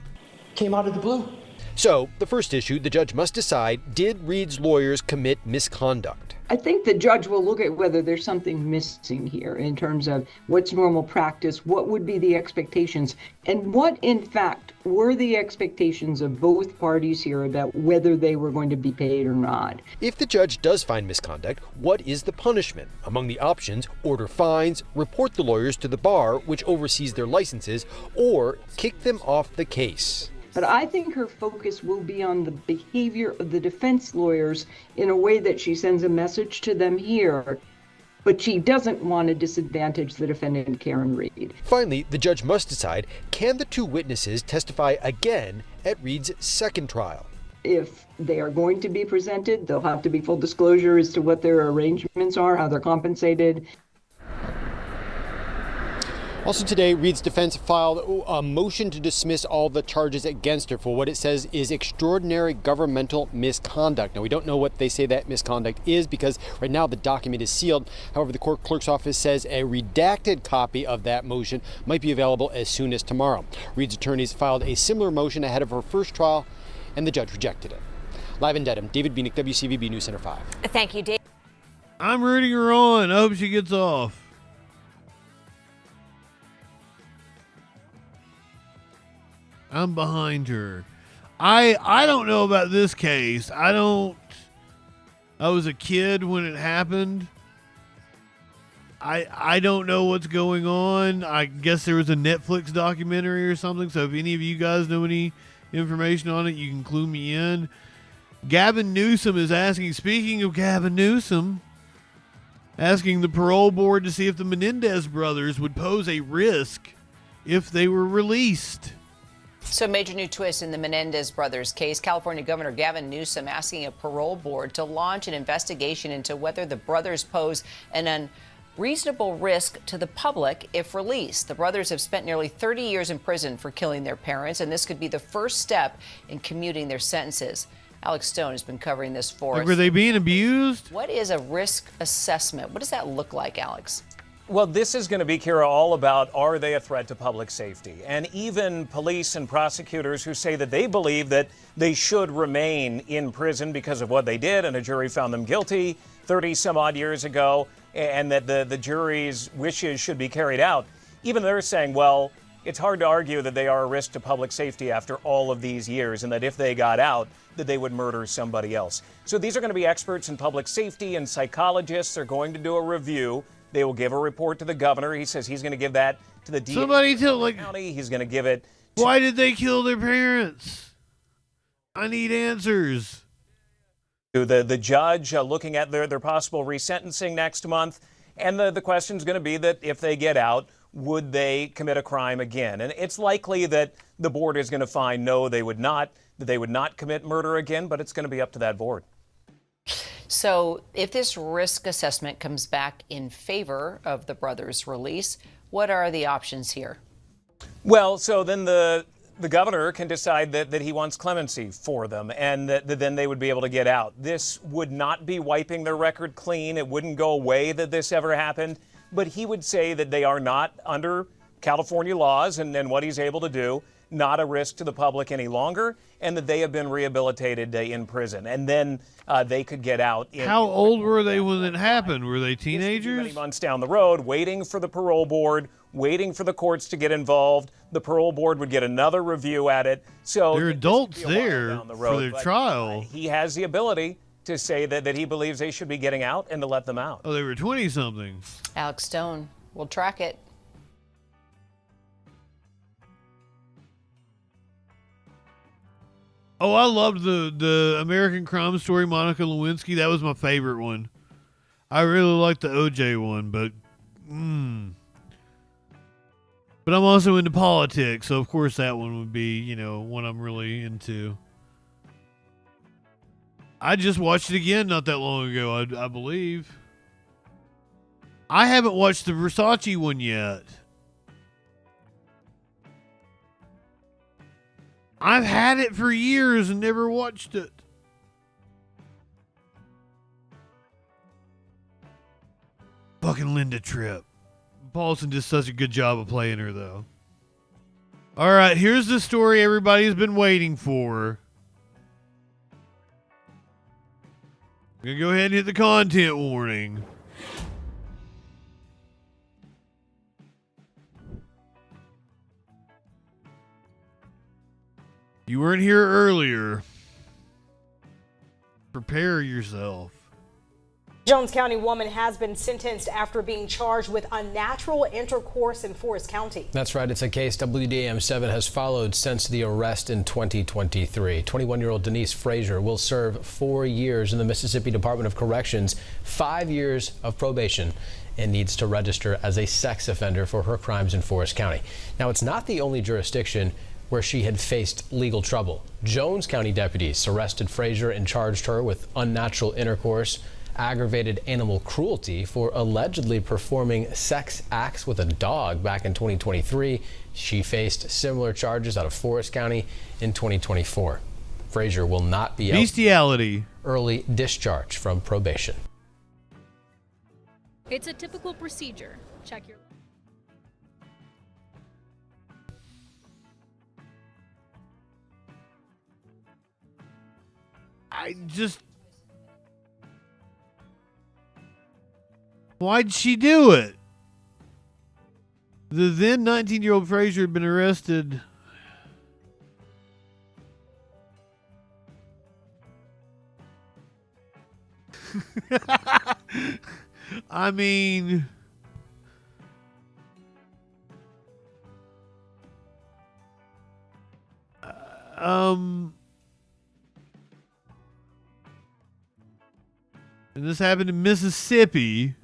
Came out of the blue. So, the first issue, the judge must decide, did Reed's lawyers commit misconduct? I think the judge will look at whether there's something missing here in terms of what's normal practice, what would be the expectations, and what, in fact, were the expectations of both parties here about whether they were going to be paid or not. If the judge does find misconduct, what is the punishment? Among the options, order fines, report the lawyers to the bar, which oversees their licenses, or kick them off the case. But I think her focus will be on the behavior of the defense lawyers in a way that she sends a message to them here, but she doesn't want to disadvantage the defendant, Karen Reed. Finally, the judge must decide, can the 2 witnesses testify again at Reed's second trial? If they are going to be presented, there'll have to be full disclosure as to what their arrangements are, how they're compensated. Also today, Reed's defense filed a motion to dismiss all the charges against her for what it says is extraordinary governmental misconduct. Now, we don't know what they say that misconduct is because right now the document is sealed. However, the court clerk's office says a redacted copy of that motion might be available as soon as tomorrow. Reed's attorneys filed a similar motion ahead of her first trial, and the judge rejected it. Live in Dedham, David Bienick, WCVB News Center 5. Thank you, Dave. I'm rooting her on. I hope she gets off. I'm behind her. I don't know about this case. I was a kid when it happened. I don't know what's going on. I guess there was a Netflix documentary or something. So if any of you guys know any information on it, you can clue me in. Gavin Newsom is asking, speaking of Gavin Newsom, asking the parole board to see if the Menendez brothers would pose a risk if they were released. So, major new twist in the Menendez brothers case. California Governor Gavin Newsom asking a parole board to launch an investigation into whether the brothers pose an unreasonable risk to the public if released. The brothers have spent nearly 30 years in prison for killing their parents, and this could be the first step in commuting their sentences. Alex Stone has been covering this for us. Were they being abused? What is a risk assessment? What does that look like, Alex? Well, this is going to be, Kira, all about, are they a threat to public safety? And even police and prosecutors who say that they believe that they should remain in prison because of what they did, and a jury found them guilty 30 some odd years ago, and that the jury's wishes should be carried out. Even they're saying, well, it's hard to argue that they are a risk to public safety after all of these years, and that if they got out, that they would murder somebody else. So these are going to be experts in public safety and psychologists. They're going to do a review. They will give a report to the governor. He says he's going to give that to the DA. Somebody tell, county. He's going to give it to... Why did they kill their parents? I need answers. The judge looking at their possible resentencing next month. And the question is going to be that if they get out, would they commit a crime again? And it's likely that the board is going to find no, they would not, that they would not commit murder again, but it's going to be up to that board. So if this risk assessment comes back in favor of the brothers' release, what are the options here? Well, so then the governor can decide that he wants clemency for them, and that then they would be able to get out. This would not be wiping their record clean. It wouldn't go away that this ever happened, but he would say that they are not, under California laws and what he's able to do, not a risk to the public any longer, and that they have been rehabilitated in prison. And then they could get out. How old were they when it happened? Were they teenagers? Many months down the road, waiting for the parole board, waiting for the courts to get involved. The parole board would get another review at it. So they're adults there for their trial. He has the ability to say that he believes they should be getting out and to let them out. Oh, they were 20-something. Alex Stone, we'll track it. Oh, I loved the American Crime Story, Monica Lewinsky. That was my favorite one. I really liked the OJ one, but I'm also into politics, so of course that one would be, one I'm really into. I just watched it again not that long ago, I believe. I haven't watched the Versace one yet. I've had it for years and never watched it. Fucking Linda Tripp. Paulson did such a good job of playing her, though. All right, here's the story everybody's been waiting for. I'm going to go ahead and hit the content warning. You weren't here earlier. Prepare yourself. Jones County woman has been sentenced after being charged with unnatural intercourse in Forest County. That's right. It's a case WDAM7 has followed since the arrest in 2023. 21-year-old Denise Frazier will serve 4 years in the Mississippi Department of Corrections, 5 years of probation, and needs to register as a sex offender for her crimes in Forest County. Now, it's not the only jurisdiction where she had faced legal trouble. Jones County deputies arrested Frazier and charged her with unnatural intercourse, aggravated animal cruelty for allegedly performing sex acts with a dog back in 2023. She faced similar charges out of Forest County in 2024. Frazier will not be bestiality early discharge from probation. It's a typical procedure. Check your I just... Why'd she do it? The then 19-year-old Frazier had been arrested. I mean... And this happened in Mississippi.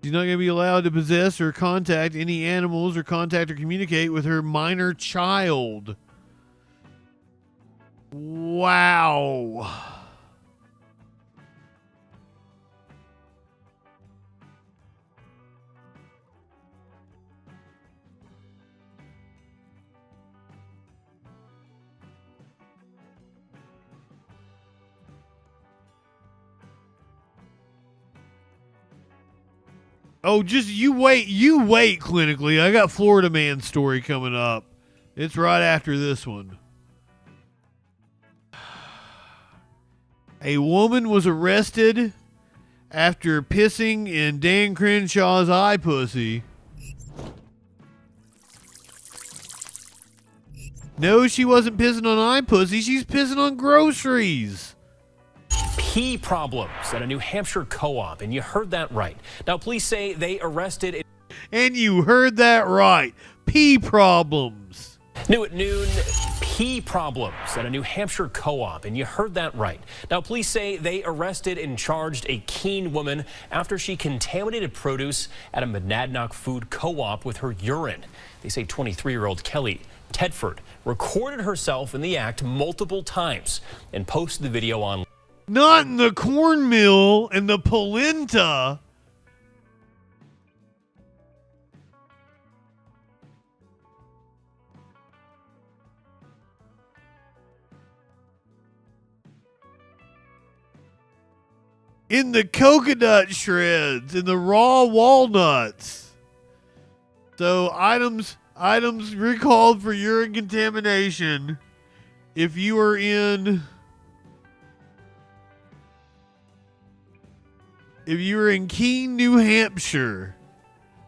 She's not going to be allowed to possess or contact any animals or contact or communicate with her minor child. Wow. Oh, just you wait clinically. I got Florida man story coming up. It's right after this one. A woman was arrested after pissing in Dan Crenshaw's eye pussy. No, she wasn't pissing on eye pussy. She's pissing on groceries. Pee problems at a New Hampshire co-op, and you heard that right. Now, police say they arrested... And you heard that right. Pee problems. New at noon, pee problems at a New Hampshire co-op, and you heard that right. Now, police say they arrested and charged a Keene woman after she contaminated produce at a Monadnock food co-op with her urine. They say 23-year-old Kelly Tedford recorded herself in the act multiple times and posted the video online. Not in the cornmeal and the polenta. In the coconut shreds, in the raw walnuts. So items recalled for urine contamination. If you are in Keene, New Hampshire,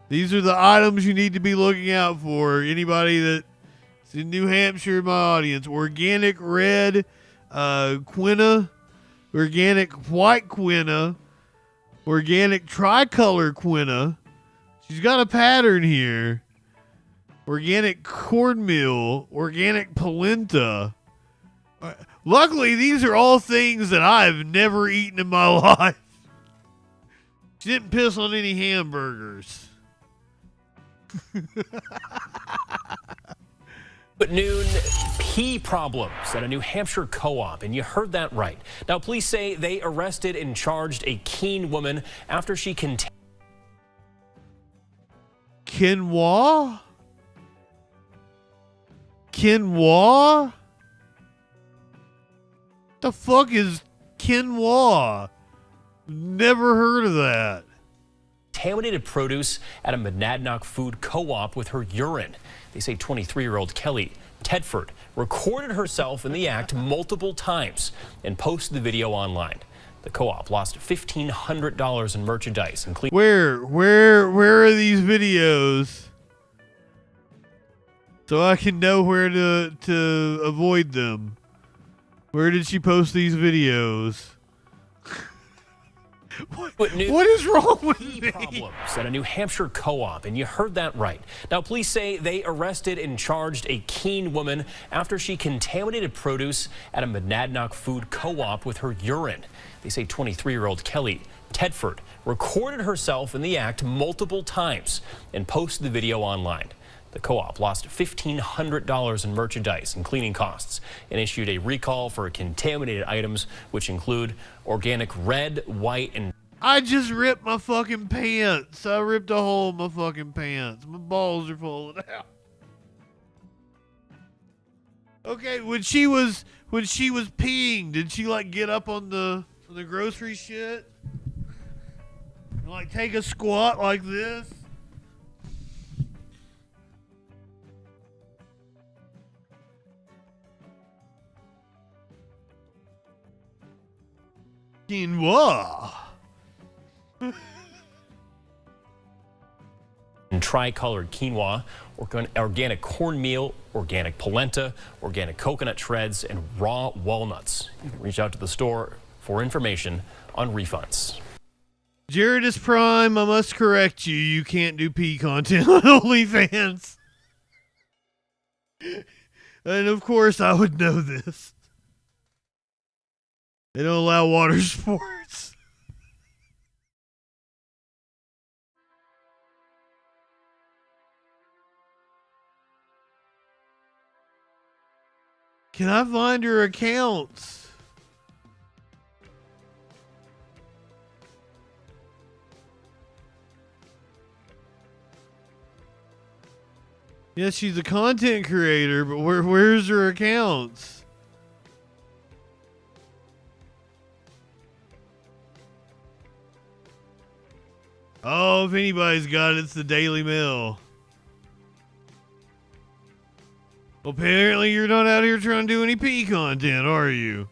these are the items you need to be looking out for. Anybody that's in New Hampshire in my audience. Organic red quinna, organic white quinna, organic tricolor quinna. She's got a pattern here. Organic cornmeal, organic polenta. Luckily, these are all things that I've never eaten in my life. She didn't piss on any hamburgers. At noon, pee problems at a New Hampshire co-op, and you heard that right. Now, police say they arrested and charged a Keene woman after she Quinoa? Quinoa? The fuck is quinoa? Never heard of that. Contaminated produce at a Monadnock food co-op with her urine. They say 23-year-old Kelly Tedford recorded herself in the act multiple times and posted the video online. The co-op lost $1,500 in merchandise, including... Where are these videos? So I can know where to avoid them. Where did she post these videos? What is wrong with me? Problems at a New Hampshire co-op, and you heard that right. Now, police say they arrested and charged a Keene woman after she contaminated produce at a Monadnock food co-op with her urine. They say 23-year-old Kelly Tedford recorded herself in the act multiple times and posted the video online. The co-op lost $1,500 in merchandise and cleaning costs and issued a recall for contaminated items, which include organic red, white, and... I just ripped my fucking pants. I ripped a hole in my fucking pants. My balls are falling out. Okay, when she was peeing, did she like get up on the grocery shit? And, like take a squat like this? Quinoa. And tricolored quinoa, organic cornmeal, organic polenta, organic coconut shreds, and raw walnuts. You can reach out to the store for information on refunds. Jaredus Prime, I must correct you. You can't do pee content on OnlyFans. And of course, I would know this. They don't allow water sports. Can I find her accounts? Yes, she's a content creator, but where's her accounts? Oh, if anybody's got it, it's the Daily Mail. Well, apparently you're not out here trying to do any pee content, are you?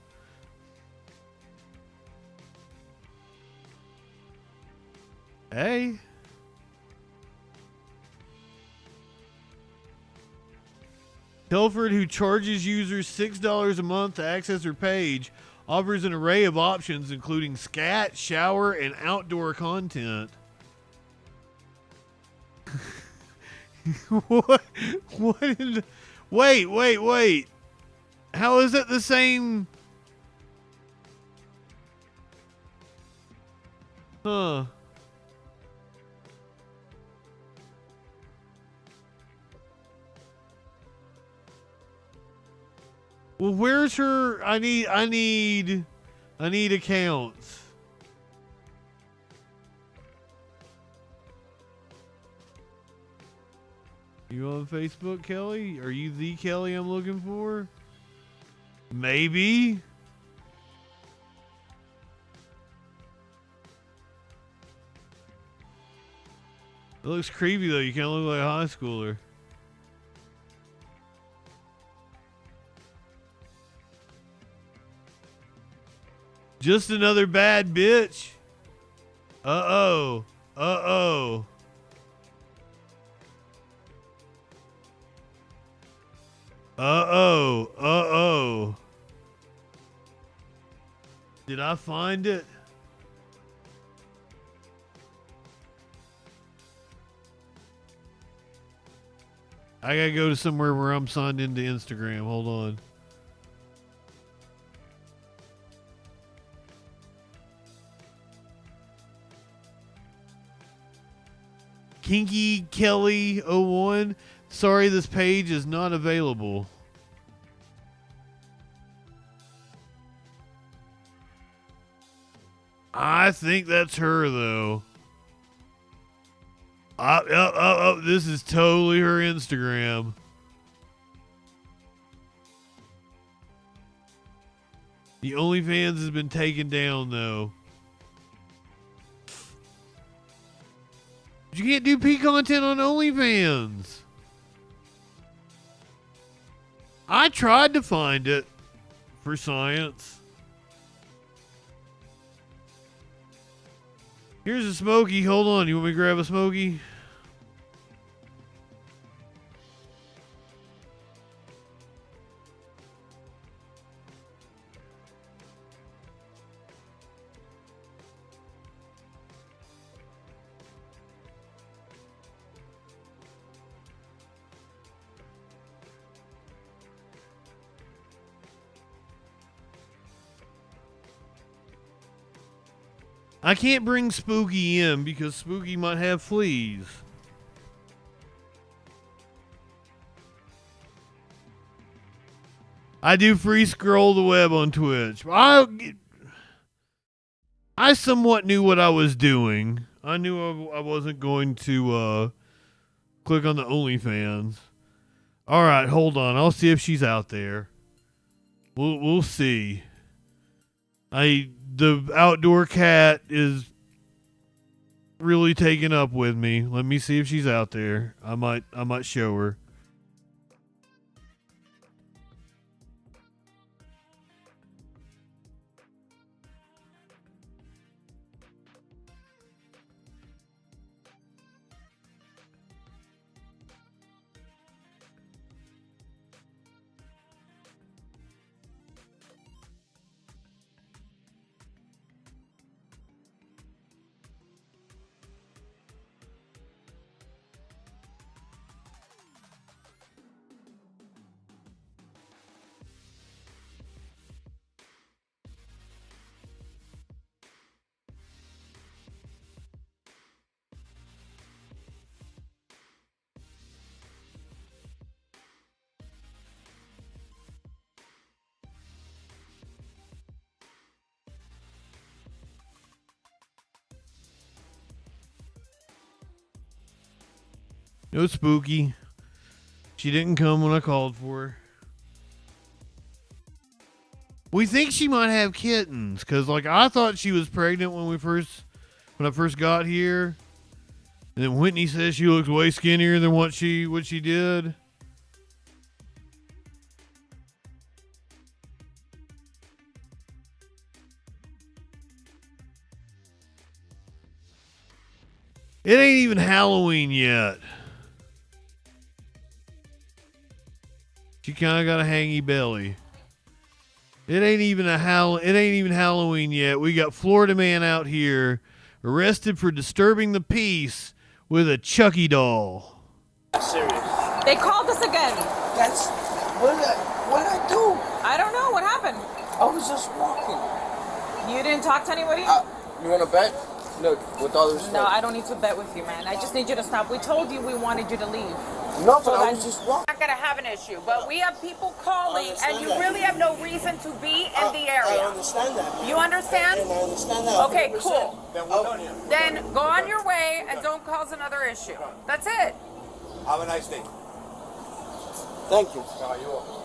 Hey. Telford, who charges users $6 a month to access her page, offers an array of options including scat, shower, and outdoor content. What? Wait. How is that the same? Huh. Well, where's her? I need accounts. You on Facebook, Kelly? Are you the Kelly I'm looking for? Maybe. It looks creepy though. You kind of look like a high schooler. Just another bad bitch. Uh-oh. Uh-oh. Uh-oh. Uh-oh. Did I find it? I gotta go to somewhere where I'm signed into Instagram. Hold on. Kinky Kelly 01. Sorry, this page is not available. I think that's her though. This is totally her Instagram. The OnlyFans has been taken down though. You can't do P content on OnlyFans. I tried to find it for science. Here's a Smoky. Hold on. You want me to grab a Smoky? I can't bring Spooky in because Spooky might have fleas. I do free scroll the web on Twitch. I somewhat knew what I was doing. I knew I wasn't going to click on the OnlyFans. All right, hold on. I'll see if she's out there. We'll see. The outdoor cat is really taking up with me. Let me see if she's out there. I might show her. No spooky. She didn't come when I called for her. We think she might have kittens, because like I thought she was pregnant when I first got here. And then Whitney says she looks way skinnier than what she did. It ain't even Halloween yet. She kind of got a hangy belly. It ain't even Halloween yet. We got Florida man out here arrested for disturbing the peace with a Chucky doll. Serious. They called us again. That's what did I do? I don't know what happened. I was just walking. You didn't talk to anybody? You wanna bet? Look, with all the respect. No, I don't need to bet with you, man. I just need you to stop. We told you we wanted you to leave. No, but I was just walking. Not gonna have an issue, but we have people calling, and you really have no reason to be in the area. I understand that. You understand? And I understand that. Okay, 100%. cool. Then we're done here. Then go on your way and don't cause another issue. That's it. Have a nice day. Thank you. You're welcome.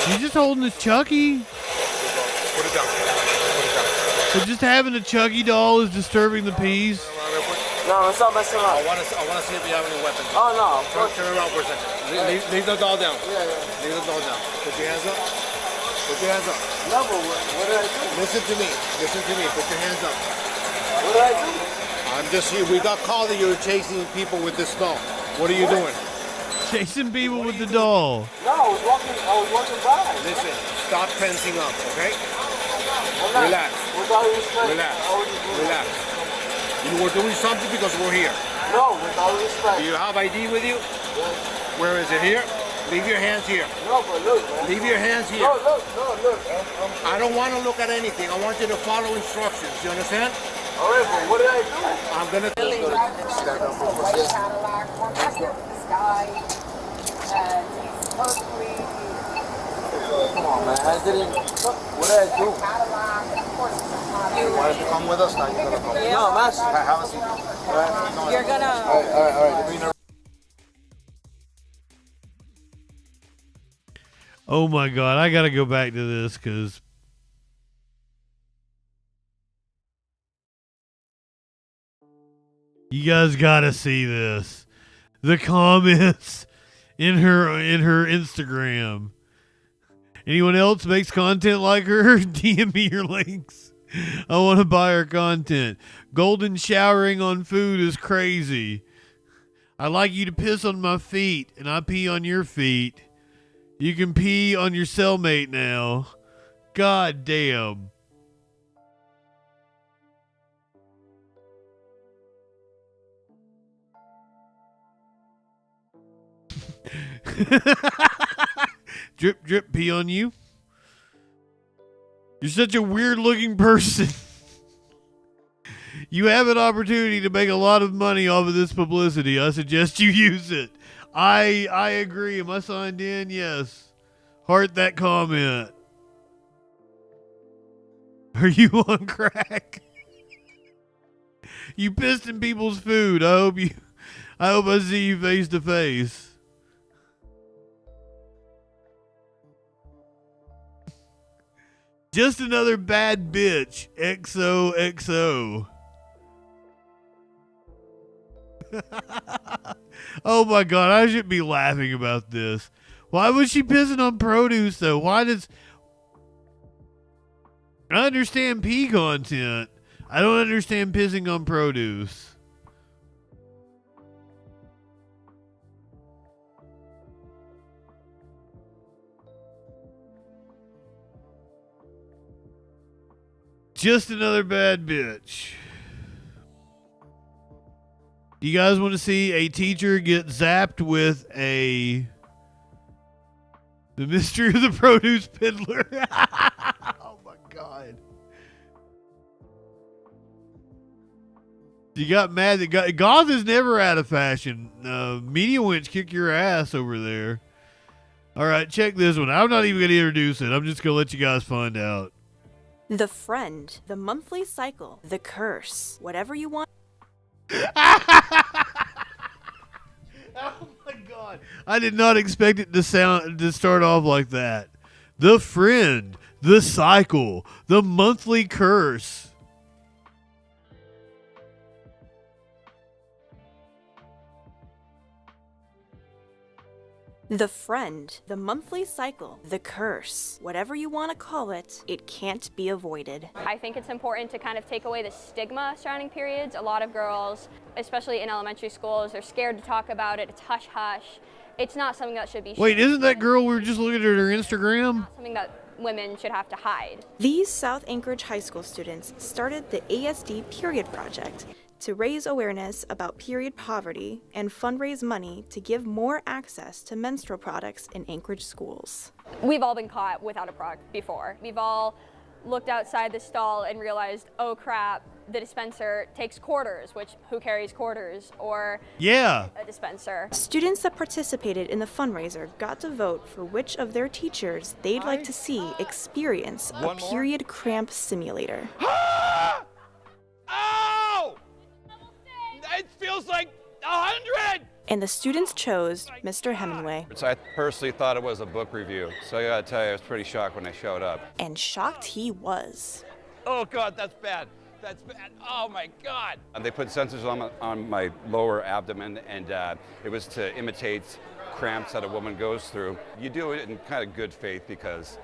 She's just holding this Chucky. Put it down. So just having a Chucky doll is disturbing the peace. No, it's not messing around. I want to see if you have any weapons. Oh, no. Turn around for a second. Leave the doll down. Yeah. Leave the doll down. Put your hands up. Put your hands up. No, but what did I do? Listen to me. Listen to me. Put your hands up. What did I do? I'm just here. We got called that you were chasing people with this doll. What are you doing? Chasing people with the doll. No, I was walking by. Listen, stop tensing up, okay? Relax. With all respect. Relax. You were doing something because we're here. No, with all respect. Do you have ID with you? Yes. Where is it? Here? Leave your hands here. No, but look, man. Leave your hands here. No, look. I don't want to look at anything. I want you to follow instructions. You understand? All right, but what did I do? I'm going to... Stand up for Come on, man. I didn't... What did I do? You wanted to come with us? Now you're going to come. Yeah. No, I'm asking. Have a seat. All right. You're gonna... All right. Oh my God, I gotta go back to this because you guys gotta see this. The comments in her Instagram. Anyone else makes content like her? DM me your links. I want to buy her content. Golden showering on food is crazy. I like you to piss on my feet and I pee on your feet. You can pee on your cellmate now. God damn. Drip, drip, pee on you. You're such a weird looking person. You have an opportunity to make a lot of money off of this publicity. I suggest you use it. I agree. Am I signed in? Yes. Heart that comment. Are you on crack? You pissed in people's food. I hope I see you face to face. Just another bad bitch. XOXO. Oh my God, I should be laughing about this. Why was she pissing on produce though? I understand pee content. I don't understand pissing on produce. Just another bad bitch. Do you guys want to see a teacher get zapped with the mystery of the produce peddler? Oh my God. You got mad that Goth is never out of fashion. Media Winch kick your ass over there. All right, check this one. I'm not even going to introduce it. I'm just going to let you guys find out. The friend, the monthly cycle, the curse, whatever you want. Oh my God. I did not expect it to start off like that. The friend, the cycle, the monthly curse. The friend, the monthly cycle, the curse, whatever you want to call it, it can't be avoided. I think it's important to kind of take away the stigma surrounding periods. A lot of girls, especially in elementary schools, are scared to talk about it. It's hush-hush. It's not something that should be Wait, isn't that girl we were just looking at her Instagram? Not something that women should have to hide. These South Anchorage High School students started the ASD Period Project to raise awareness about period poverty and fundraise money to give more access to menstrual products in Anchorage schools. We've all been caught without a product before. We've all looked outside the stall and realized, oh crap, the dispenser takes quarters, which who carries quarters? Or yeah, a dispenser. Students that participated in the fundraiser got to vote for which of their teachers they'd like to see experience a period cramp simulator. Oh! It feels like 100! And the students chose Mr. Hemingway. So I personally thought it was a book review, so I gotta tell you, I was pretty shocked when I showed up. And shocked he was. Oh God, that's bad. That's bad. Oh my God. And they put sensors on my lower abdomen, and it was to imitate cramps that a woman goes through. You do it in kind of good faith because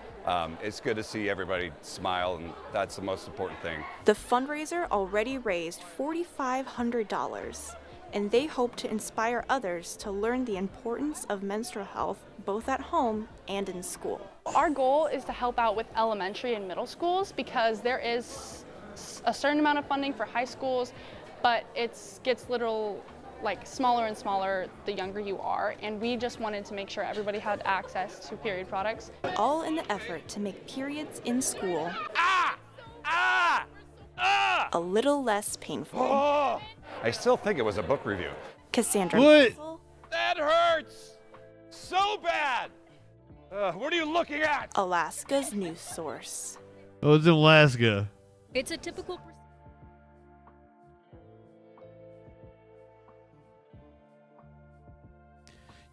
it's good to see everybody smile, and that's the most important thing. The fundraiser already raised $4,500, and they hope to inspire others to learn the importance of menstrual health both at home and in school. Our goal is to help out with elementary and middle schools because there is a certain amount of funding for high schools, but it gets smaller and smaller the younger you are, and we just wanted to make sure everybody had access to period products. All in the effort to make periods in school a little less painful. Oh, I still think it was a book review. Cassandra. What? That hurts so bad. What are you looking at? Alaska's news source. Oh, it's in Alaska. It's a typical.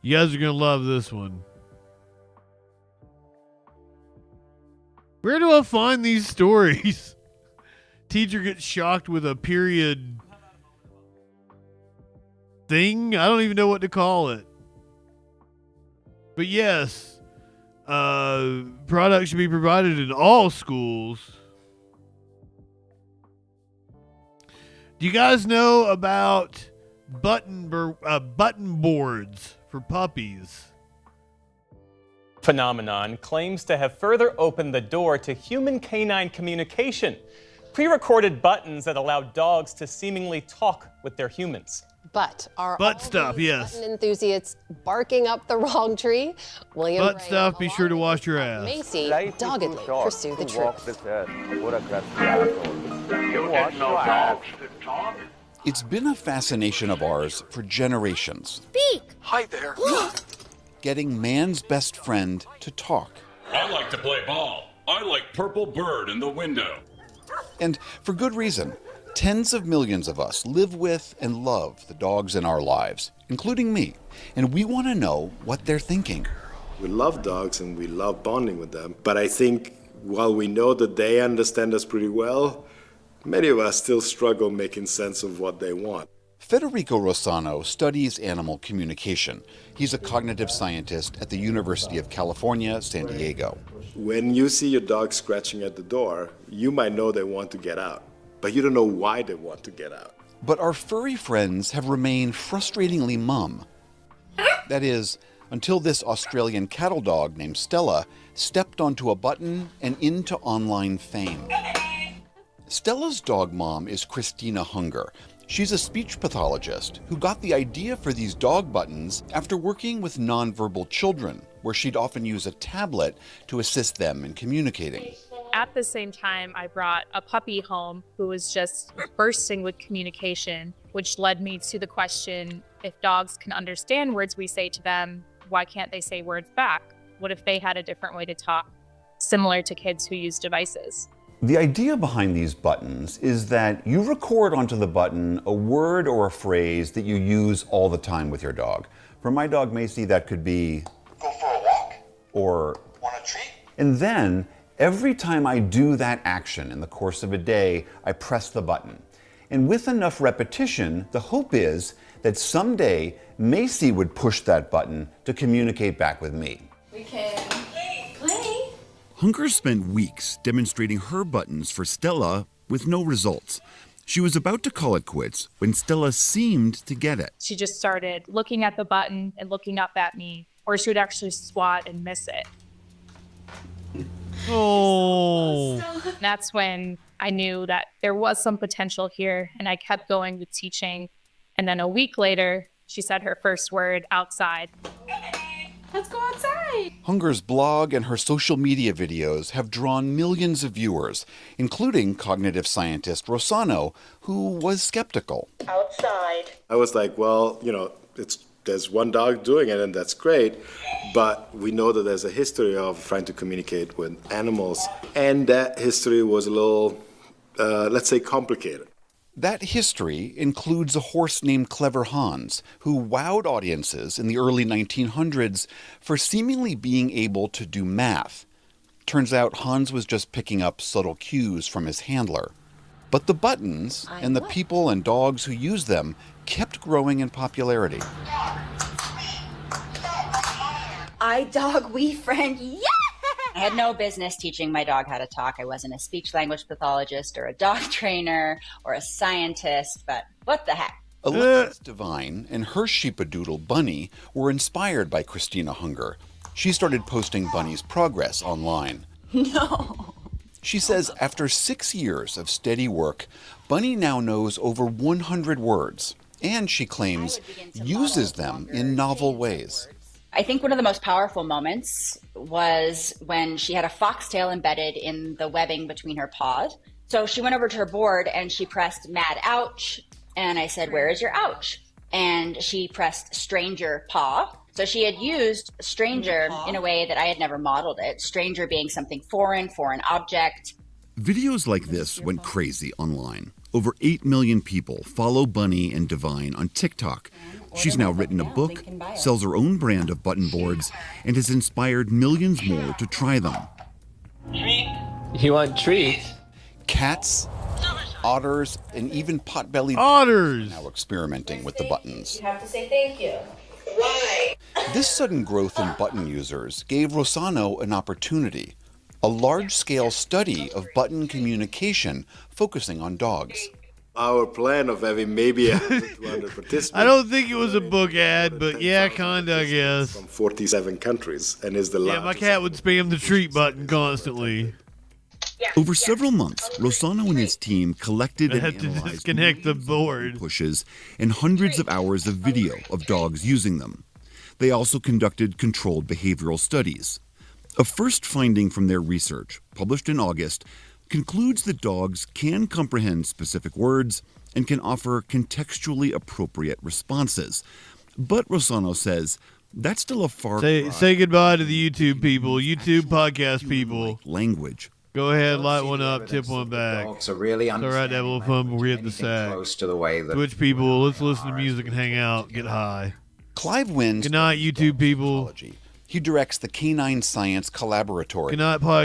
You guys are going to love this one. Where do I find these stories? Teacher gets shocked with a period thing? I don't even know what to call it. But yes, products should be provided in all schools. Do you guys know about button boards for puppies? Phenomenon claims to have further opened the door to human-canine communication. Pre-recorded buttons that allow dogs to seemingly talk with their humans. But are butt stuff, yes. button enthusiasts barking up the wrong tree? William Butt Ray, stuff, be sure to wash your ass. Macy doggedly pursue the truth. It's been a fascination of ours for generations. Speak! Hi there. Getting man's best friend to talk. I like to play ball. I like Purple Bird in the window. And for good reason. Tens of millions of us live with and love the dogs in our lives, including me. And we want to know what they're thinking. We love dogs and we love bonding with them. But I think while we know that they understand us pretty well, many of us still struggle making sense of what they want. Federico Rossano studies animal communication. He's a cognitive scientist at the University of California, San Diego. When you see your dog scratching at the door, you might know they want to get out, but you don't know why they want to get out. But our furry friends have remained frustratingly mum. That is, until this Australian cattle dog named Stella stepped onto a button and into online fame. Stella's dog mom is Christina Hunger. She's a speech pathologist who got the idea for these dog buttons after working with nonverbal children, where she'd often use a tablet to assist them in communicating. At the same time, I brought a puppy home who was just bursting with communication, which led me to the question, if dogs can understand words we say to them, why can't they say words back? What if they had a different way to talk, similar to kids who use devices? The idea behind these buttons is that you record onto the button a word or a phrase that you use all the time with your dog. For my dog Macy, that could be, go for a walk, or want a treat? And then, every time I do that action in the course of a day, I press the button. And with enough repetition, the hope is that someday Macy would push that button to communicate back with me. We can play. Hunger spent weeks demonstrating her buttons for Stella with no results. She was about to call it quits when Stella seemed to get it. She just started looking at the button and looking up at me, or she would actually swat and miss it. Oh. And that's when I knew that there was some potential here, and I kept going with teaching. And then a week later, she said her first word, outside. Let's go outside. Hunger's blog and her social media videos have drawn millions of viewers, including cognitive scientist Rossano, who was skeptical. Outside. I was like, well, you know, there's one dog doing it, and that's great, but we know that there's a history of trying to communicate with animals, and that history was a little, let's say, complicated. That history includes a horse named Clever Hans, who wowed audiences in the early 1900s for seemingly being able to do math. Turns out Hans was just picking up subtle cues from his handler. But the buttons and the people and dogs who use them kept growing in popularity. I dog, we friend, yeah! I had no business teaching my dog how to talk. I wasn't a speech language pathologist or a dog trainer or a scientist, but what the heck? Alexis Devine and her sheepadoodle Bunny were inspired by Christina Hunger. She started posting Bunny's progress online. No. She says after 6 years of steady work, Bunny now knows over 100 words, and she claims uses them in novel ways. I think one of the most powerful moments was when she had a foxtail embedded in the webbing between her paws. So she went over to her board and she pressed mad ouch. And I said, where is your ouch? And she pressed stranger paw. So she had used stranger in a way that I had never modeled it. Stranger being something foreign object. Videos like this went crazy online. Over 8 million people follow Bunny and Devine on TikTok. She's now written a book, sells her own brand of button boards, and has inspired millions more to try them. Treat. You want treats? Cats, otters, and even pot-bellied otters are now experimenting with the buttons. You have to say thank you. Why? This sudden growth in button users gave Rossano an opportunity, a large-scale study of button communication focusing on dogs. Our plan of having maybe 200 participants. I don't think it was a book ad, but yeah, kinda, I guess. From 47 countries, and is the largest. Yeah, my cat would spam the treat button constantly. Over several months, Rossano and his team collected and had to analyzed disconnect the board pushes and hundreds of hours of video of dogs using them. They also conducted controlled behavioral studies. A first finding from their research, published in August, concludes that dogs can comprehend specific words and can offer contextually appropriate responses. But Rossano says that's still a far cry. Say goodbye to the YouTube people, YouTube podcast people. Language. Go ahead, light one up, tip one back. Dogs are really it's all right to have a little fun before we hit the sack. Close to the way that Twitch people, let's listen to music and hang out, get high. Clive wins. Good night, YouTube people. He directs the Canine Science Collaboratory. Good night,